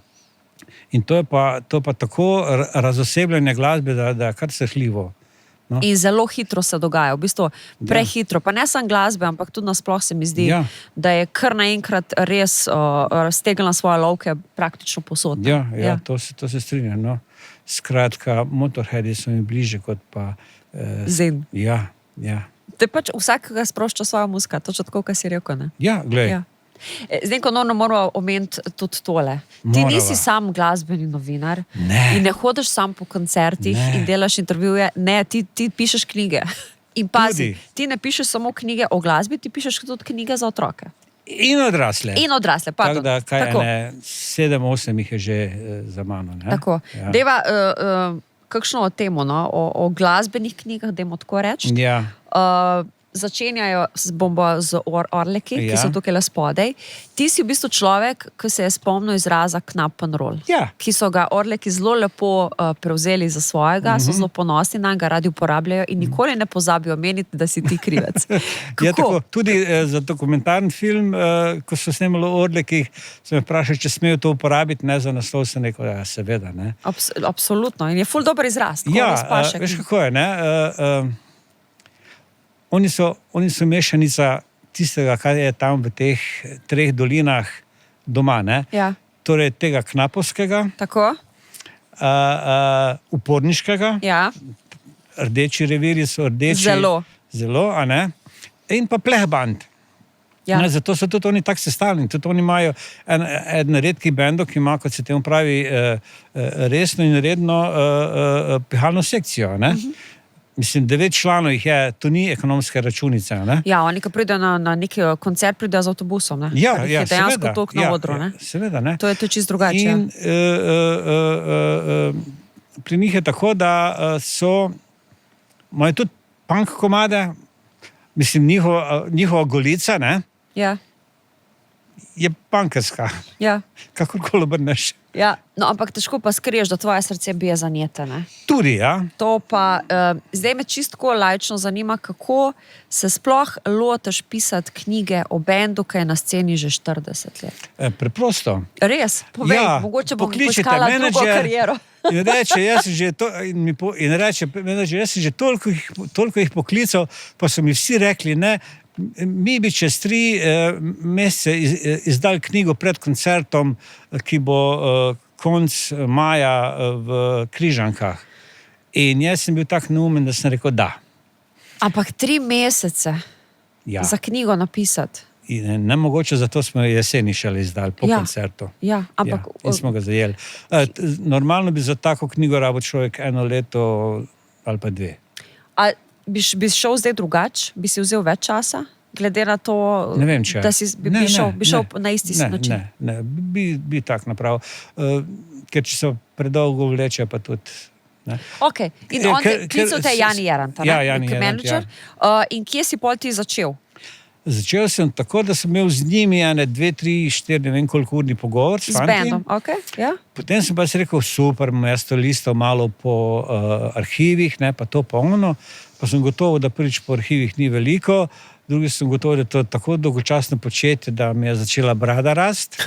In to je pa tako razosebljanje glasbe, da je kar srhljivo. No. In zelo hitro se dogaja, v bistvu prehitro. Pa ne samo glasbe, ampak tudi nasploh se mi zdi, da je kar naenkrat res raztegnila svoje lovke praktično posod. Ja, to se strinjam. No. Skratka, Motorheadi so mi bliže kot pa... Zen. Ja. Te pač vsakega sprošča svoja muzika, točno tako, kot si rekel, ne? Ja, glej. Ja. Zdaj, ko moramo omeniti tudi tole. Ti Morava. nisi sam glasbeni novinar Ne. in ne hodiš sam po koncertih in delaš intervjuje. Ne, ti pišeš knjige. In pazi, Tudi. ti ne pišeš samo knjige o glasbi, ti pišeš tudi knjige za otroke. In odrasle. In odrasle, Tako pardon. da, kaj Tako. ene, 7-8 jih je že za mano. Ne? Tako. Ja. Deva, kakšno o temo, no? o glasbenih knjigah, dajmo tako reči. Ja. Začenjajo z Orleki, ki Ja. so tukaj le spodaj. Ti si v bistvu človek, ki se je spomnil izraza knap and roll. Ja. Ki so ga Orleki zelo lepo prevzeli za svojega, so zelo ponosni na njega, radi uporabljajo in nikoli ne pozabijo meniti, da si ti krivec. Ja, tako, tudi za dokumentarni film, ko so snemali o Orlekih, sem me vprašal, če smejo to uporabiti, ne za naslov, sem rekel, ja, seveda. Ne. Absolutno. In je ful dober izraz. Tako res paše. veš kako je, ne? Oni so mešanica tistega, kar je tam v teh 3 dolinah doma, ne? Ja. Torej tega knapovskega, Tako? uporniškega, Ja. rdeči reviri so rdeči. Zelo, a ne? In pa plehband. Ja. Ne, zato so tudi oni tako sestavljeni. Tudi oni imajo en redki bendov, ki ima, kot se temu pravi, resno in redno pihalno sekcijo. Ne? Mislim, 9 članov jih je, to ni ekonomska računica. Ne? Ja, oni, ki pridejo na neki koncert, pridejo z avtobusom. Ne? Ja, Ker jih ja, je dejansko seveda. toliko na odru. Ne? Seveda, ne. To je čisto drugače. In pri njih je tako, da imajo tudi punk komade, mislim, njihova golica, ne, Ja. je punkerska, Ja. kakorkoli obrneš. Ja. No, ampak težko pa skriješ, da tvoje srce bije za njete. Ne? Tudi, ja. To pa, zdaj me čisto laično zanima, kako se sploh lotiš pisati knjige o bendu, ki je na sceni že 40 let. Preprosto. Res, povej, mogoče bom pokličete poiskala drugo menedžer kariero. In reče, jaz sem že, menedžer, jaz sem že toliko jih poklical, pa so mi vsi rekli, ne, mi bi čez 3 mesece izdali knjigo pred koncertom, ki bo konc maja v Križankah. In jaz sem bil tako neumen, da sem rekel da. Ampak 3 mesece Ja. za knjigo napisati. In ne mogoče, zato smo jo jeseni šele izdali po koncertu. Ja, ampak Ja, in smo ga zajeli. Normalno bi za tako knjigo rabo človek 1 leto ali pa 2. A bi šel zdaj drugače? Bi si vzel več časa? Glede na to, Ne vem, če. da si bi šel na isti način. Ne, bi tak napravil. Ker če se predolgo vleče, pa tudi. Ne. Okay. In Ja, on ker- klical te ker- Jani Jarant, Ja, Jani kot Jarant, menedžer. In kje si pol ti začel? Začel sem tako, da sem imel z njimi 2, 3, 4, ne vem koliko urni pogovor s Z fanti. bendom, okay? Ja? Potem sem pa si rekel, super, bom jaz to listal malo po arhivih, ne, pa to polno. Pa sem gotovo, da prvič po arhivih ni veliko, drugi sem gotovo, da je to tako dolgočasno početje, da mi je začela brada rast.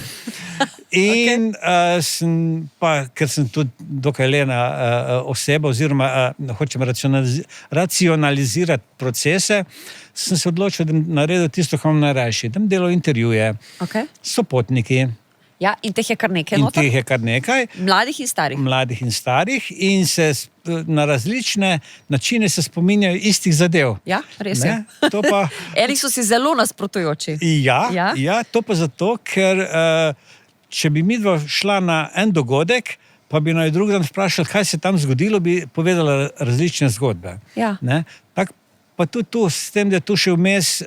In sem pa, ker sem tudi dokaj lena oseba, oziroma hočem racionalizirati procese, sem se odločil, da bom naredil tisto, kar imam najrajši. Da bom delal intervjuje Okay. s sopotniki. Ja, in teh je kar nekaj In noter? teh je kar nekaj, Mladih in starih. mladih in starih, in se na različne načine se spominjajo istih zadev. Ja, res je. Ne? To pa, Eni so si zelo nasprotujoči. ja, to pa zato, ker če bi midva šla na en dogodek, pa bi naj drug dan vprašali, kaj se tam zgodilo, bi povedala različne zgodbe. Ja. Ne? Tak, pa tudi tu, s tem, da je tu še vmes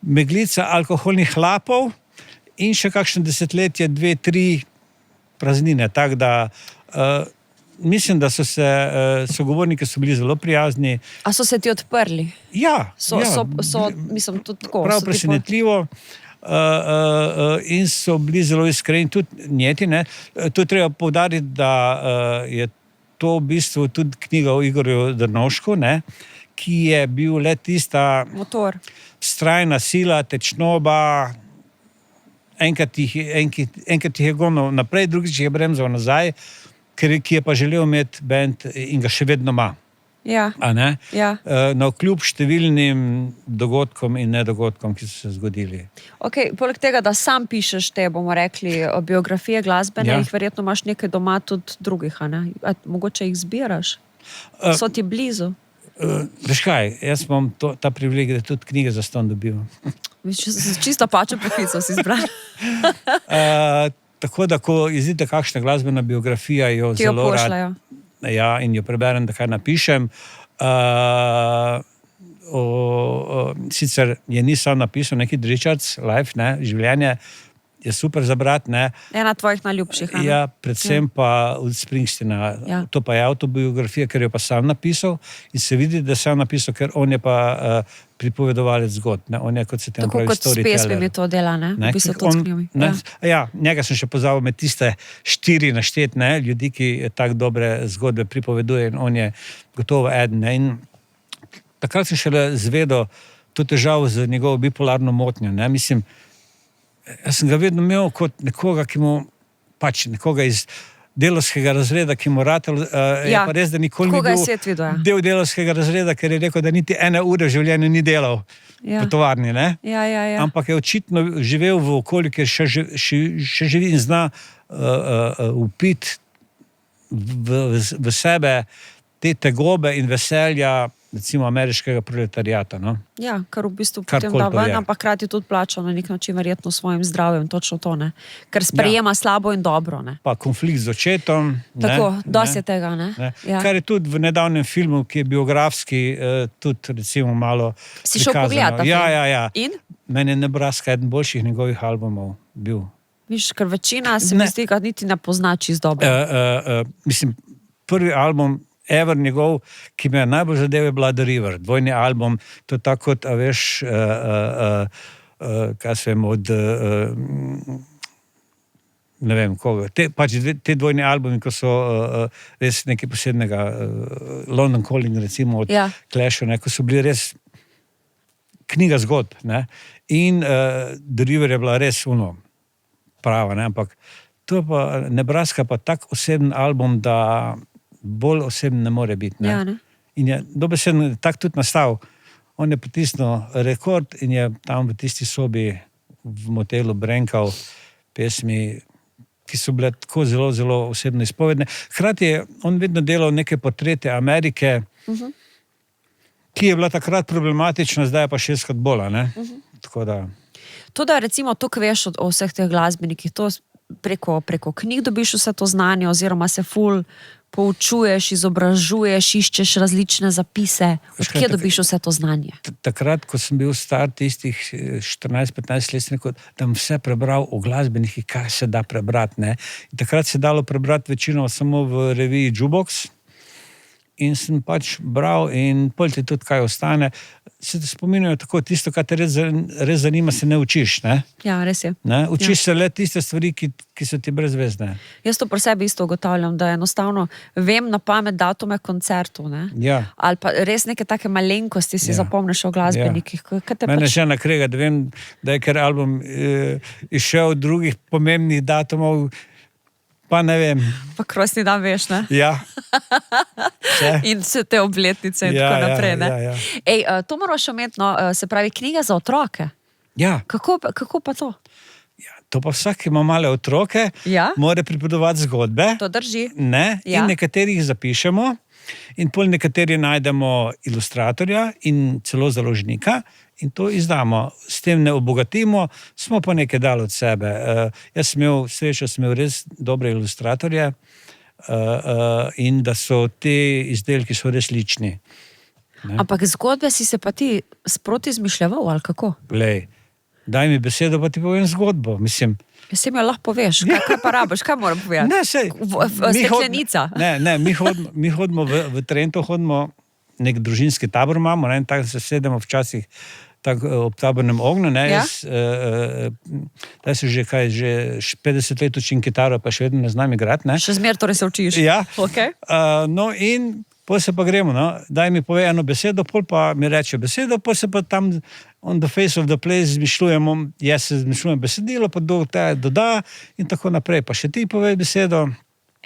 meglica alkoholnih hlapov in še kakšno desetletje, 2, 3 praznine. Tako da mislim, da so se sogovorniki so bili zelo prijazni. A so se ti odprli? Ja, Mislim, tudi tako. prav so ti presenetljivo. In so bili zelo iskreni, tudi njeti. Ne. To je treba poudariti, da je to v bistvu tudi knjiga o Igorju Drnovšku, ne, ki je bil le tista Motor. vztrajna sila, tečnoba. Enkrat jih je gonil naprej, drugič jih je bremzal nazaj, ki je pa želel imeti bend in ga še vedno ima. Ja. A ne? Ja. Navkljub številnim dogodkom in nedogodkom, ki so se zgodili. Okay, poleg tega, da sam pišeš te, bomo rekli, biografije glasbene, Ja. jih verjetno imaš nekaj doma tudi drugih, a ne? A mogoče jih zbiraš? So ti blizu? Veš kaj, jaz imam ta privilegij, da tudi knjige za ston dobivam. Čisto pačo poklicev si izbral. Tako da, ko izide kakšna glasbena biografija, jo Ti jo zelo pošljajo. ja, in jo preberem, da kaj napišem. Sicer je nisem napisal neki Richards Life, ne, življenje je super za brati, ne. Ena tvojih najljubših, a ne? Ja, predvsem pa od Springsteena. Ja. To pa je avtobiografija, ker jo pa sam napisal in se vidi, da sam napisal, ker on je pa pripovedovalec zgodb, ne. On je, kot se temu Tako pravi, kot s pesmimi to dela, ne? V bistvu to s knjigami. Ne, ja, njega sem še pozabil med tiste 4 naštet, ne, ljudi, ki tako dobre zgodbe pripoveduje in on je gotovo eden, ne. In takrat sem šele zvedel to težavo z njegovo bipolarno motnjo, ne. Mislim, jaz sem ga vedno imel kot nekoga, ki mu pač nekoga iz delavskega razreda, ki mu ratel, je pa res, da nikoli ni Koga je bil svet videl, ja. del delavskega razreda, ker je rekel, da niti 1 ure v življenju ni delal v tovarni, ne. Ja. Ampak je očitno živel v okolju, kjer še živi in zna vpiti v sebe te tegobe in veselja, recimo ameriškega proletariata, no. Ja, kar v bistvu Karkoli potem da to ven, je. ampak hkrati tudi plača na nek način verjetno svojim zdravjem, točno to, ne. Ker sprejema slabo in dobro, ne. Pa konflikt z očetom. Tako, ne, dosti je tega, ne. ne. Ja. Kar je tudi v nedavnem filmu, ki je biografski, tudi recimo malo Si šel prikazano. pogledat ta film? Ja. In? Meni je Nebraska eden boljših njegovih albumov bil. Viš, ker večina se mi zdi, da niti ne pozna čisto dobro. Mislim, prvi album ever njegov, ki me je najbolj zadev, je bila The River, dvojni album, to je tako kot, a veš, kaj se vem, od ne vem koga, te dvojni albumi, ko so res nekaj posebnega, London Calling recimo od Clasha, ko so bili res knjiga zgodb, ne, in The River je bila res prava, ne, ampak to pa Nebraska pa tak oseben album, da bolj osebno ne more biti. Ne? Ja, ne. In je dobesedno tak tudi nastal. On je potisnil rekord in je tam v tisti sobi v motelu brenkal pesmi, ki so bile tako zelo, zelo osebno izpovedne. Hkrati je on vedno delal neke portrete Amerike, ki je bila takrat problematična, zdaj je pa 6-krat bolj, ne? Tako da... To, da recimo to, ko veš o vseh teh glasbenikih, to preko knjig dobiš vse to znanje, oziroma se ful poučuješ, izobražuješ, iščeš različne zapise. Odkje dobiš vse to znanje? Takrat, ko sem bil star tistih 14-15 let, sem rekel, da bom vse prebral o glasbenikih, kaj se da prebrati, ne. In takrat se je dalo prebrati večino samo v reviji Jukebox. In sem pač bral in pol ti tudi kaj ostane. Se te spominjajo tako, tisto, kar te res zanima, se ne učiš, ne? Ja, res je. Ne? Učiš se le tiste stvari, ki so ti brezvezne. Jaz to pri sebi isto ugotavljam, da enostavno vem na pamet datume koncertov, ne? Ja. Ali pa res neke take malenkosti si zapomniš o glasbenikih. Mene še nakrega, da vem, da je ker album išel od drugih pomembnih datumov, pa ne vem. Pa krojstni dan veš, ne? Ja. In vse te obletnice in tako naprej, ne? Ja. Ej, to moraš imeti, no, se pravi, knjiga za otroke. Ja. Kako pa to? Ja, to pa vsak, ki ima male otroke, mora pripovedovati zgodbe. To drži. Ne? Ja. In nekaterih zapišemo, in pol nekateri najdemo ilustratorja in celo založnika in to izdamo. S tem ne obogatimo, smo pa nekaj dali od sebe. Jaz sem imel srečo, sem imel res dobre ilustratorje in da so te izdelki so res lični. Ne? Ampak zgodbe si se pa ti sproti izmišljaval, ali kako? Glej, daj mi besedo, pa ti povem zgodbo. Mislim, se mi jo lahko poveš, kaj pa rabiš, kaj moram povedati? Ne, sej. Steklenica. Ne, mi hodimo v Trento, hodimo, nek družinski tabor imamo, ne, in tako se sedemo včasih ob tabornem ognju, ne, da se že 50 let učim kitaro, pa še vedno ne znam igrati, ne. Še zmer torej se učiš. Ja. Okay. No in pol se pa gremo, no, daj mi pove eno besedo, pol pa mi reče besedo, pol se pa tam on the face of the place izmišljujemo, jaz se izmišljujem besedilo, pa doda in tako naprej, pa še ti povej besedo.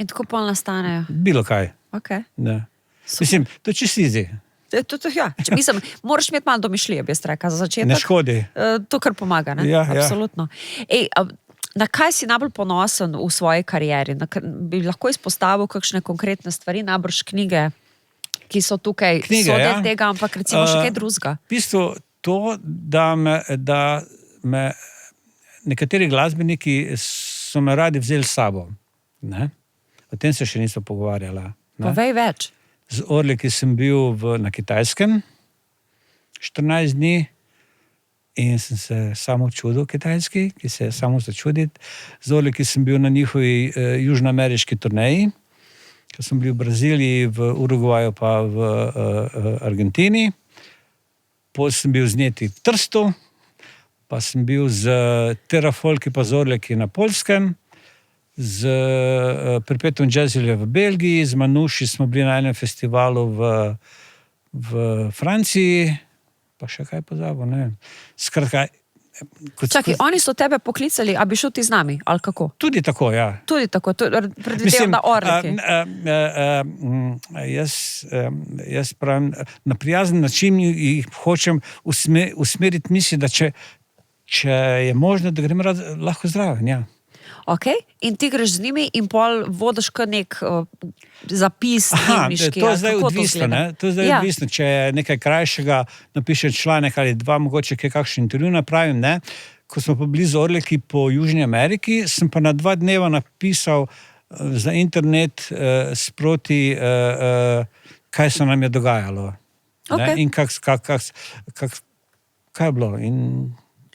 In tako pol nastanejo. Bilo kaj. Okay. Ne. Mislim, to je čisto easy. Ja. Mislim, moraš imeti malo domišljije, bi jaz rekla, za začetek. Ne škodi. To, kar pomaga, ne? Ja, absolutno. Ej, na kaj si najbolj ponosen v svoji karieri? Bi lahko izpostavil kakšne konkretne stvari, najbrž knjige? ki so tukaj Knjige, sodijo ja. tega, ampak recimo še kaj drugega. V bistvu to, da me nekateri glasbeniki so me radi vzeli s sabo. Ne? O tem se še nismo pogovarjala. Ne? Povej več. Z Orleki sem bil na Kitajskem 14 dni in sem se samo čudil kitajski, ki se je samo začuditi. Z Orleki sem bil na njihovi južnoameriški turneji, ko sem bil v Braziliji, v Urugvaju pa v Argentini. Potem sem bil z Njeti v Trstu, pa sem bil z Terafolki pa z Orleki na Poljskem, z Perpetuum Jazzile v Belgiji, z Manuši smo bili na enem festivalu v Franciji, pa še kaj pozabil, ne vem. Skratka, Čakaj, oni so tebe poklicali, a bi šel ti z nami, ali kako? Tudi tako, ja. Tudi tako, predvidevam, da Orleki. Jaz pravim, na prijazen način jih hočem usmeriti misli, da če je možno, da grem lahko zraven, ja. Ok, in ti greš z njimi in pol vodiš kar nek zapis dnevniški. To je zdaj odvisno, ne? To je zdaj odvisno, če je nekaj krajšega, napišem članek ali dva, mogoče kakšen intervju napravim, ne? Ko smo pa bili z Orleki po Južni Ameriki, sem pa na 2 dneva napisal za internet sproti, kaj se nam je dogajalo. Okay. In kaj je bilo.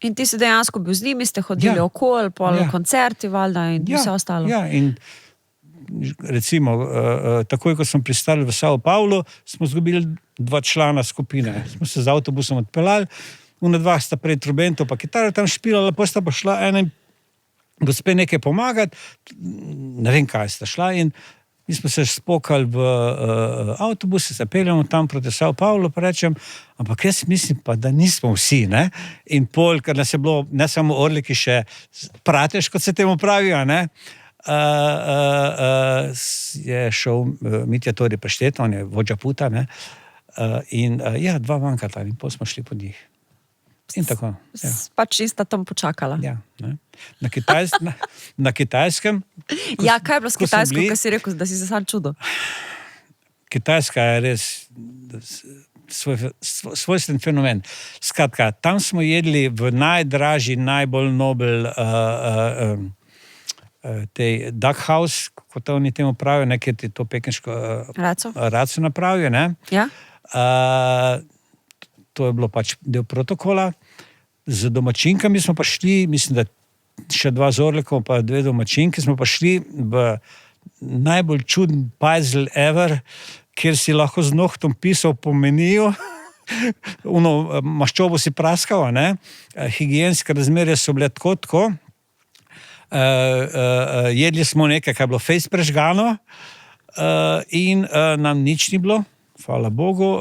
In ti si dejansko bil z njimi, ste hodili okoli, pol koncerti, valjda, in vse ostalo. Ja, in recimo, takoj, ko smo pristali v Sao Paulo, smo izgubili 2 člana skupine. Smo se z avtobusom odpeljali, ona 2 sta pred trubento pa kitaro tam špilala, pa sta pa šla ena gospe nekaj pomagati, ne vem, kaj sta šla, in mi smo se spokali v avtobus, se peljamo tam proti Sao Paulo, pa rečem, ampak jaz mislim pa, da nismo vsi, ne? In pol, ker nas je bilo, ne samo Orleki, še pratež, kot se temu pravijo, ne? Je šel Mitja Tori Paštet, on je vodja puta, ne? In 2 manjkata, in pol smo šli po njih. In tako, ja. Pač ista tam počakala. Ja, ne. Na Kitajskem. Ja, kaj je bilo s Kitajsko, kaj si rekel, da si se sam čudil? Kitajska je res svojstven fenomen. Skratka, tam smo jedli v najdražji, najbolj nobel tej duck house, kot oni temu pravijo, nekaj ti to pekinško raco napravijo, ne? Ja. To je bilo pač del protokola. Z domačinkami smo pa šli, mislim, da še 2 z Orlekom, pa 2 domačinki, smo pa šli v najbolj čuden puzzle ever, kjer si lahko z nohtom pisal po meniju, maščobo si praskal, ne? Higienske razmere so bile tako. Jedli smo nekaj, kaj je bilo fejst prežgano, in nam nič ni bilo. Hvala Bogu,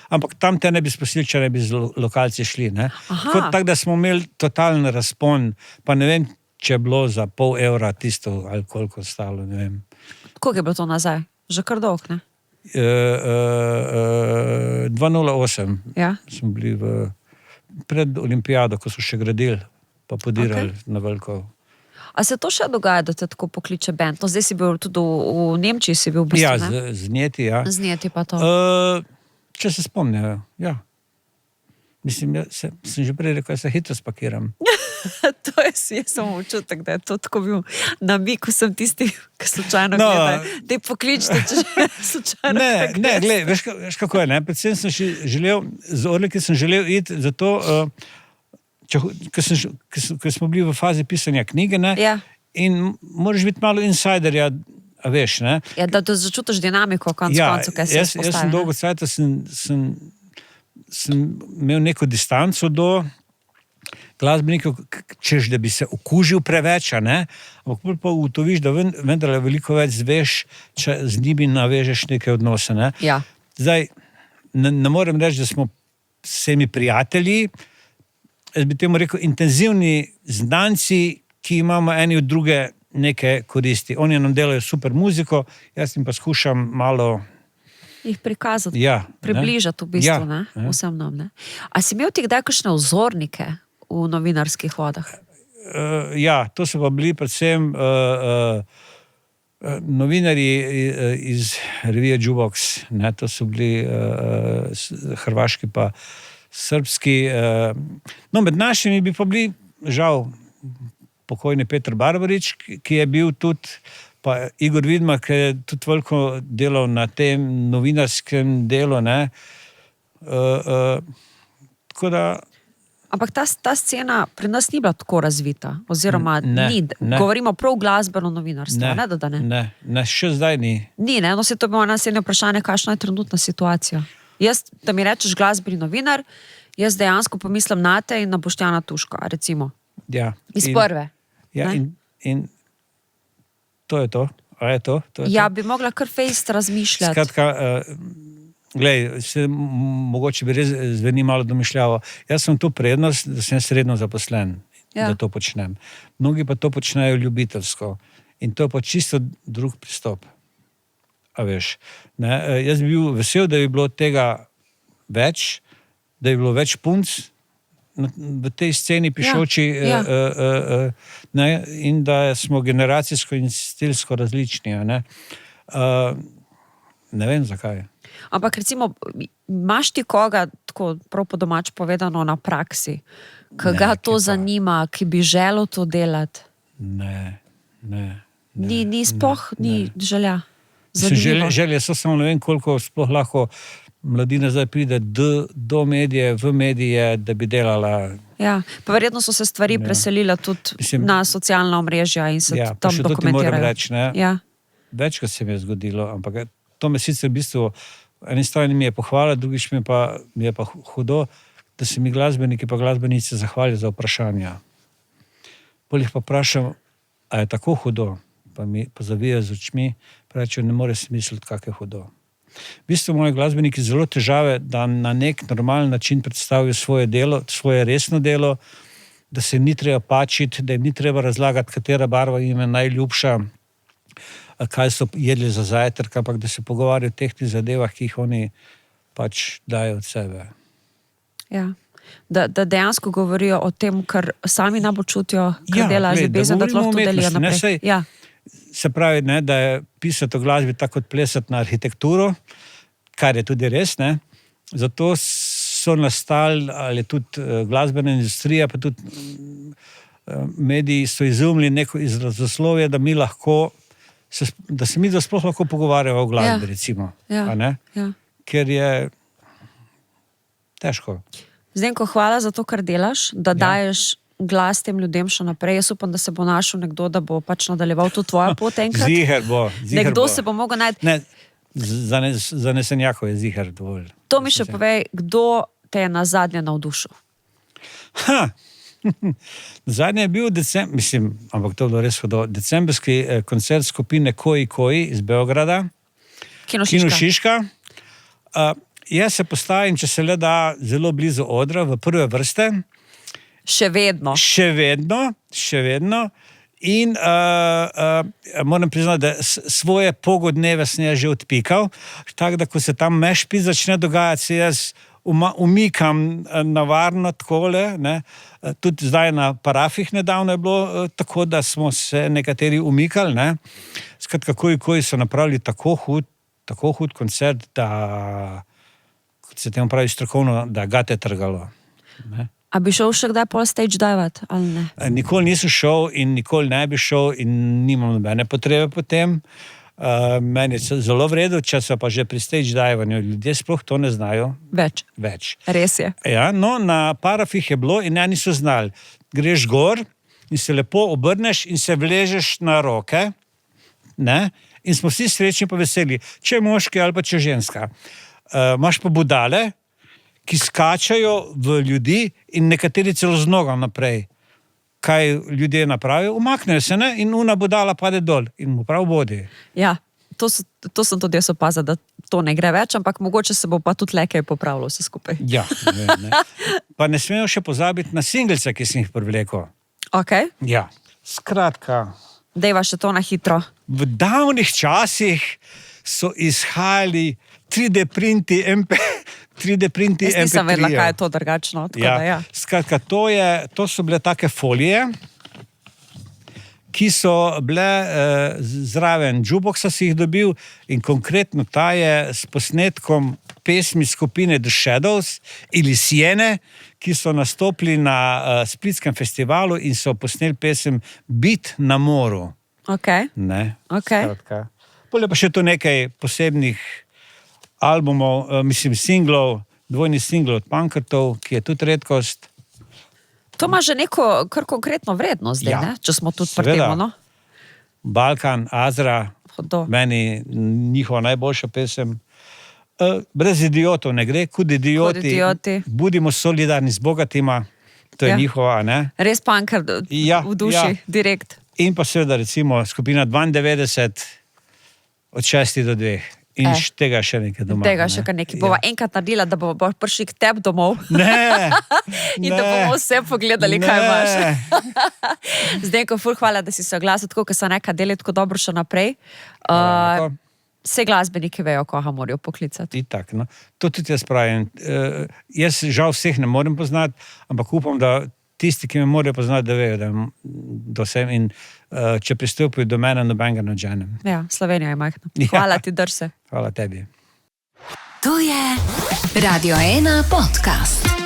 ampak tam te ne bi spustili, če ne bi z lokalci šli. Tako da smo imeli totalen razpon, pa ne vem, če je bilo za €0,5 tisto, ali koliko stalo, ne vem. Koliko je bilo to nazaj? Že kar dolg, ne? 2008 Ja. smo bili pred olimpijado, ko so še gradili, pa podirali na veliko. A se to še dogaja, da te tako pokliče band? No, zdaj si bil tudi v Nemčiji, si bil v bistvu, ne? Ja, z Njeti, ja. Z Njeti pa to. Če se spomnijo, ja. Mislim, sem že prej rekel, da se hitro spakiram. To je samo občutek, da je to tako bil namig, ko sem tisti, ki slučajno gledaj. Te pokličite, če že slučajno Ne, gled, veš kako je, ne? Predvsem sem želel, z Orleki sem želel iti, zato ko smo bili v fazi pisanja knjige, ne? Ja. In moraš biti malo insiderja, a veš, ne? Ja, da začutiš dinamiko, koncu, kaj se Jaz sem dolgo cajta sem imel neko distanco do glasbenikov, češ, da bi se okužil preveč, ne? Ampak pa ugotoviš, da vendar veliko več zveš, če z njimi navežeš neke odnose, ne? Ja. Zdaj, ne morem reči, da smo vsemi prijatelji, jaz bi temu rekel, intenzivni znanci, ki imamo eni od druge neke koristi. Oni nam delajo super muziko, jaz jim pa skušam malo jih prikazati, ja, približati v bistvu, ja, ne? Vsem nam, ne? A si imel ti kdaj kakšne vzornike v novinarskih vodah? Ja, to so pa bili predvsem novinarji iz revije Jukebox, ne, to so bili hrvaški pa srbski. No, med našimi bi pa bili, žal, pokojni Peter Barbarič, ki je bil tudi, pa Igor Vidmar, ki je tudi veliko delal na tem novinarskem delu, ne. Tako da... Ampak ta scena pri nas ni bila tako razvita, oziroma Ne, ni. ne. Govorimo prav glasbeno novinarstvo, ne, da ne? Ne, še zdaj ni. Ni, ne, no se to bi moja naslednje vprašanje, kakšna je trenutna situacija. Jaz, da mi rečeš glasbeni novinar, jaz dejansko pomislim na te in na Boštjana Tuška, recimo. Ja. Iz prve. Ja, ne? in to je to. A je to? To je Ja, to? bi mogla kar fejst razmišljati. Skratka, glej, mogoče bi res zveni malo domišljavo. Jaz sem tu prednost, da sem sredno zaposlen, Ja. da to počnem. Mnogi pa to počnejo ljubiteljsko. In to je pa čisto drug pristop. A veš, ne? Jaz bi bil vesel, da bi bilo tega več, da bi bilo več punc v tej sceni pišoči, ne? In da smo generacijsko in stilsko različni. Ne? Ne vem, zakaj. Ampak recimo, imaš ti koga, tako prav po domač povedano, na praksi, ki ga to zanima, ki bi želel to delati? Ne. Ni sploh, ni želja. Želje so, samo ne vem, koliko sploh lahko mladina zdaj pride do medije, v medije, da bi delala. Ja, pa verjetno so se stvari preselile tudi na socialna omrežja in se Ja, pa tam še to ti dokumentirajo. moram reči, ne. Ja. Večkrat se mi je zgodilo, ampak to me sicer v bistvu, eni strani mi je pohvala, drugič mi je pa hudo, da se mi glasbeniki pa glasbenice zahvalijo za vprašanja. Bolj jih pa vprašam, a je tako hudo, pa mi pozavijo z očmi, pa rečejo, ne more si misliti, kak je hudo. V bistvu moji glasbeniki zelo težave, da na nek normalen način predstavijo svoje delo, svoje resno delo, da se jim ni treba pačiti, da jim ni treba razlagati, katera barva jim je najljubša, kaj so jedli za zajtrk, ampak da se pogovarjajo o teh zadevah, ki jih oni pač dajo od sebe. Ja. Da dejansko govorijo o tem, kar sami najbolj čutijo, kar dela ljubezen, da lahko to delijo naprej. Ja. Se pravi, ne, da je pisati o glasbi tako kot plesati na arhitekturo, kar je tudi res, ne. Zato so nastali, ali tudi glasbena industrija, pa tudi mediji so izumili neko izrazoslovje, da mi lahko, da se mi sploh lahko pogovarjamo o glasbi, recimo. A ne? Ja. Ker je težko. Zdenko, hvala za to, kar delaš, da daješ glas tem ljudem še naprej. Jaz upam, da se bo našel nekdo, da bo pač nadaljeval to tvojo pot enkrat. Ziher bo. Nekdo se bo mogel najti. Ne, zanesenjakov je ziher dovolj. To mi še povej, kdo te je nazadnje navdušil? Zadnje je bil ampak to je bilo res hudo, decembrski koncert skupine Koji iz Beograda, Kino Šiška. Jaz se postavim, če se le da, zelo blizu odra, v prve vrste. Še vedno. In moram priznati, da svoje pogodneve sem jaz že odpikal, tako da, ko se tam mešpi začne dogajati, se jaz umikam navarno takole, ne. Tudi zdaj na parafih nedavno je bilo tako, da smo se nekateri umikali, ne. Skratka, Koji so napravili tako hud koncert, da, kot se temu pravi strokovno, da ga te trgalo, ne. A bi šel še kdaj pol stage divat, ali ne? Nikoli nisem šel in nikoli ne bi šel in nimam nobene potrebe po tem. Meni je zelo v redu, če so pa že pri stage divanju, ljudje sploh to ne znajo. Več. Res je. Ja, no, na parafih je bilo in eni so znali. Greš gor in se lepo obrneš in se vležeš na roke, ne, in smo vsi srečni pa veseli, če je moški ali pa če je ženska. Imaš pa budale, ki skačajo v ljudi in nekateri celo z nogam naprej. Kaj ljudje napravijo? Umaknejo se, ne, in una budala pade dol in mu prav bodi. Ja, to sem tudi jaz opazila, da to ne gre več, ampak mogoče se bo pa tudi le kaj popravilo vse skupaj. Ja, ne. Pa ne smemo še pozabiti na singlece, ki sem jih privlekel. Ok. Ja, skratka. Dejva še to na hitro. V davnih časih so izhajali 3D printi MP3. Jaz nisem vedela, kaj je to drugačno. Ja. Skratka, to so bile take folije, ki so bile zraven jukeboxa, si jih dobil, in konkretno ta je s posnetkom pesmi skupine The Shadows ili Siene, ki so nastopili na Splitskem festivalu in so posneli pesem Bit na moru. Okay. Ne? Okay. Skratka. Potem pa še tu nekaj posebnih albumov, singlov, dvojni singl od Pankrtov, ki je tudi redkost. To ima že neko kar konkretno vrednost zdaj, ne? Če smo tudi pri tem, no? Balkan, Azra, Hodo. meni njihova najboljša pesem. Brez idiotov ne gre, kud idioti. Budimo solidarni z bogatima, to je njihova, ne? Res Pankrt v duši, direkt. In pa seveda recimo skupina 92 od 6 do 2. In tega še nekaj doma. Tega še kar nekaj. Bova enkrat naredila, da bomo prišli k tebi domov. Ne, In da bomo vse pogledali, kaj imaš. Zdenko, ful, hvala, da si se oglasil, tako, ker so nekaj deli tako dobro še naprej. Vse glasbeniki vejo, koga morajo poklicati. Itak, no. To tudi jaz pravim. Jaz žal vseh ne morem poznati, ampak upam, da tisti, ki me morajo poznati, da vejo, da vsem in če pristopijo do mene, nobenega ne odženem. Ja, Slovenija je majhna. Hvala ti, Drse. Hvala tebi. To je Radio 1 podcast.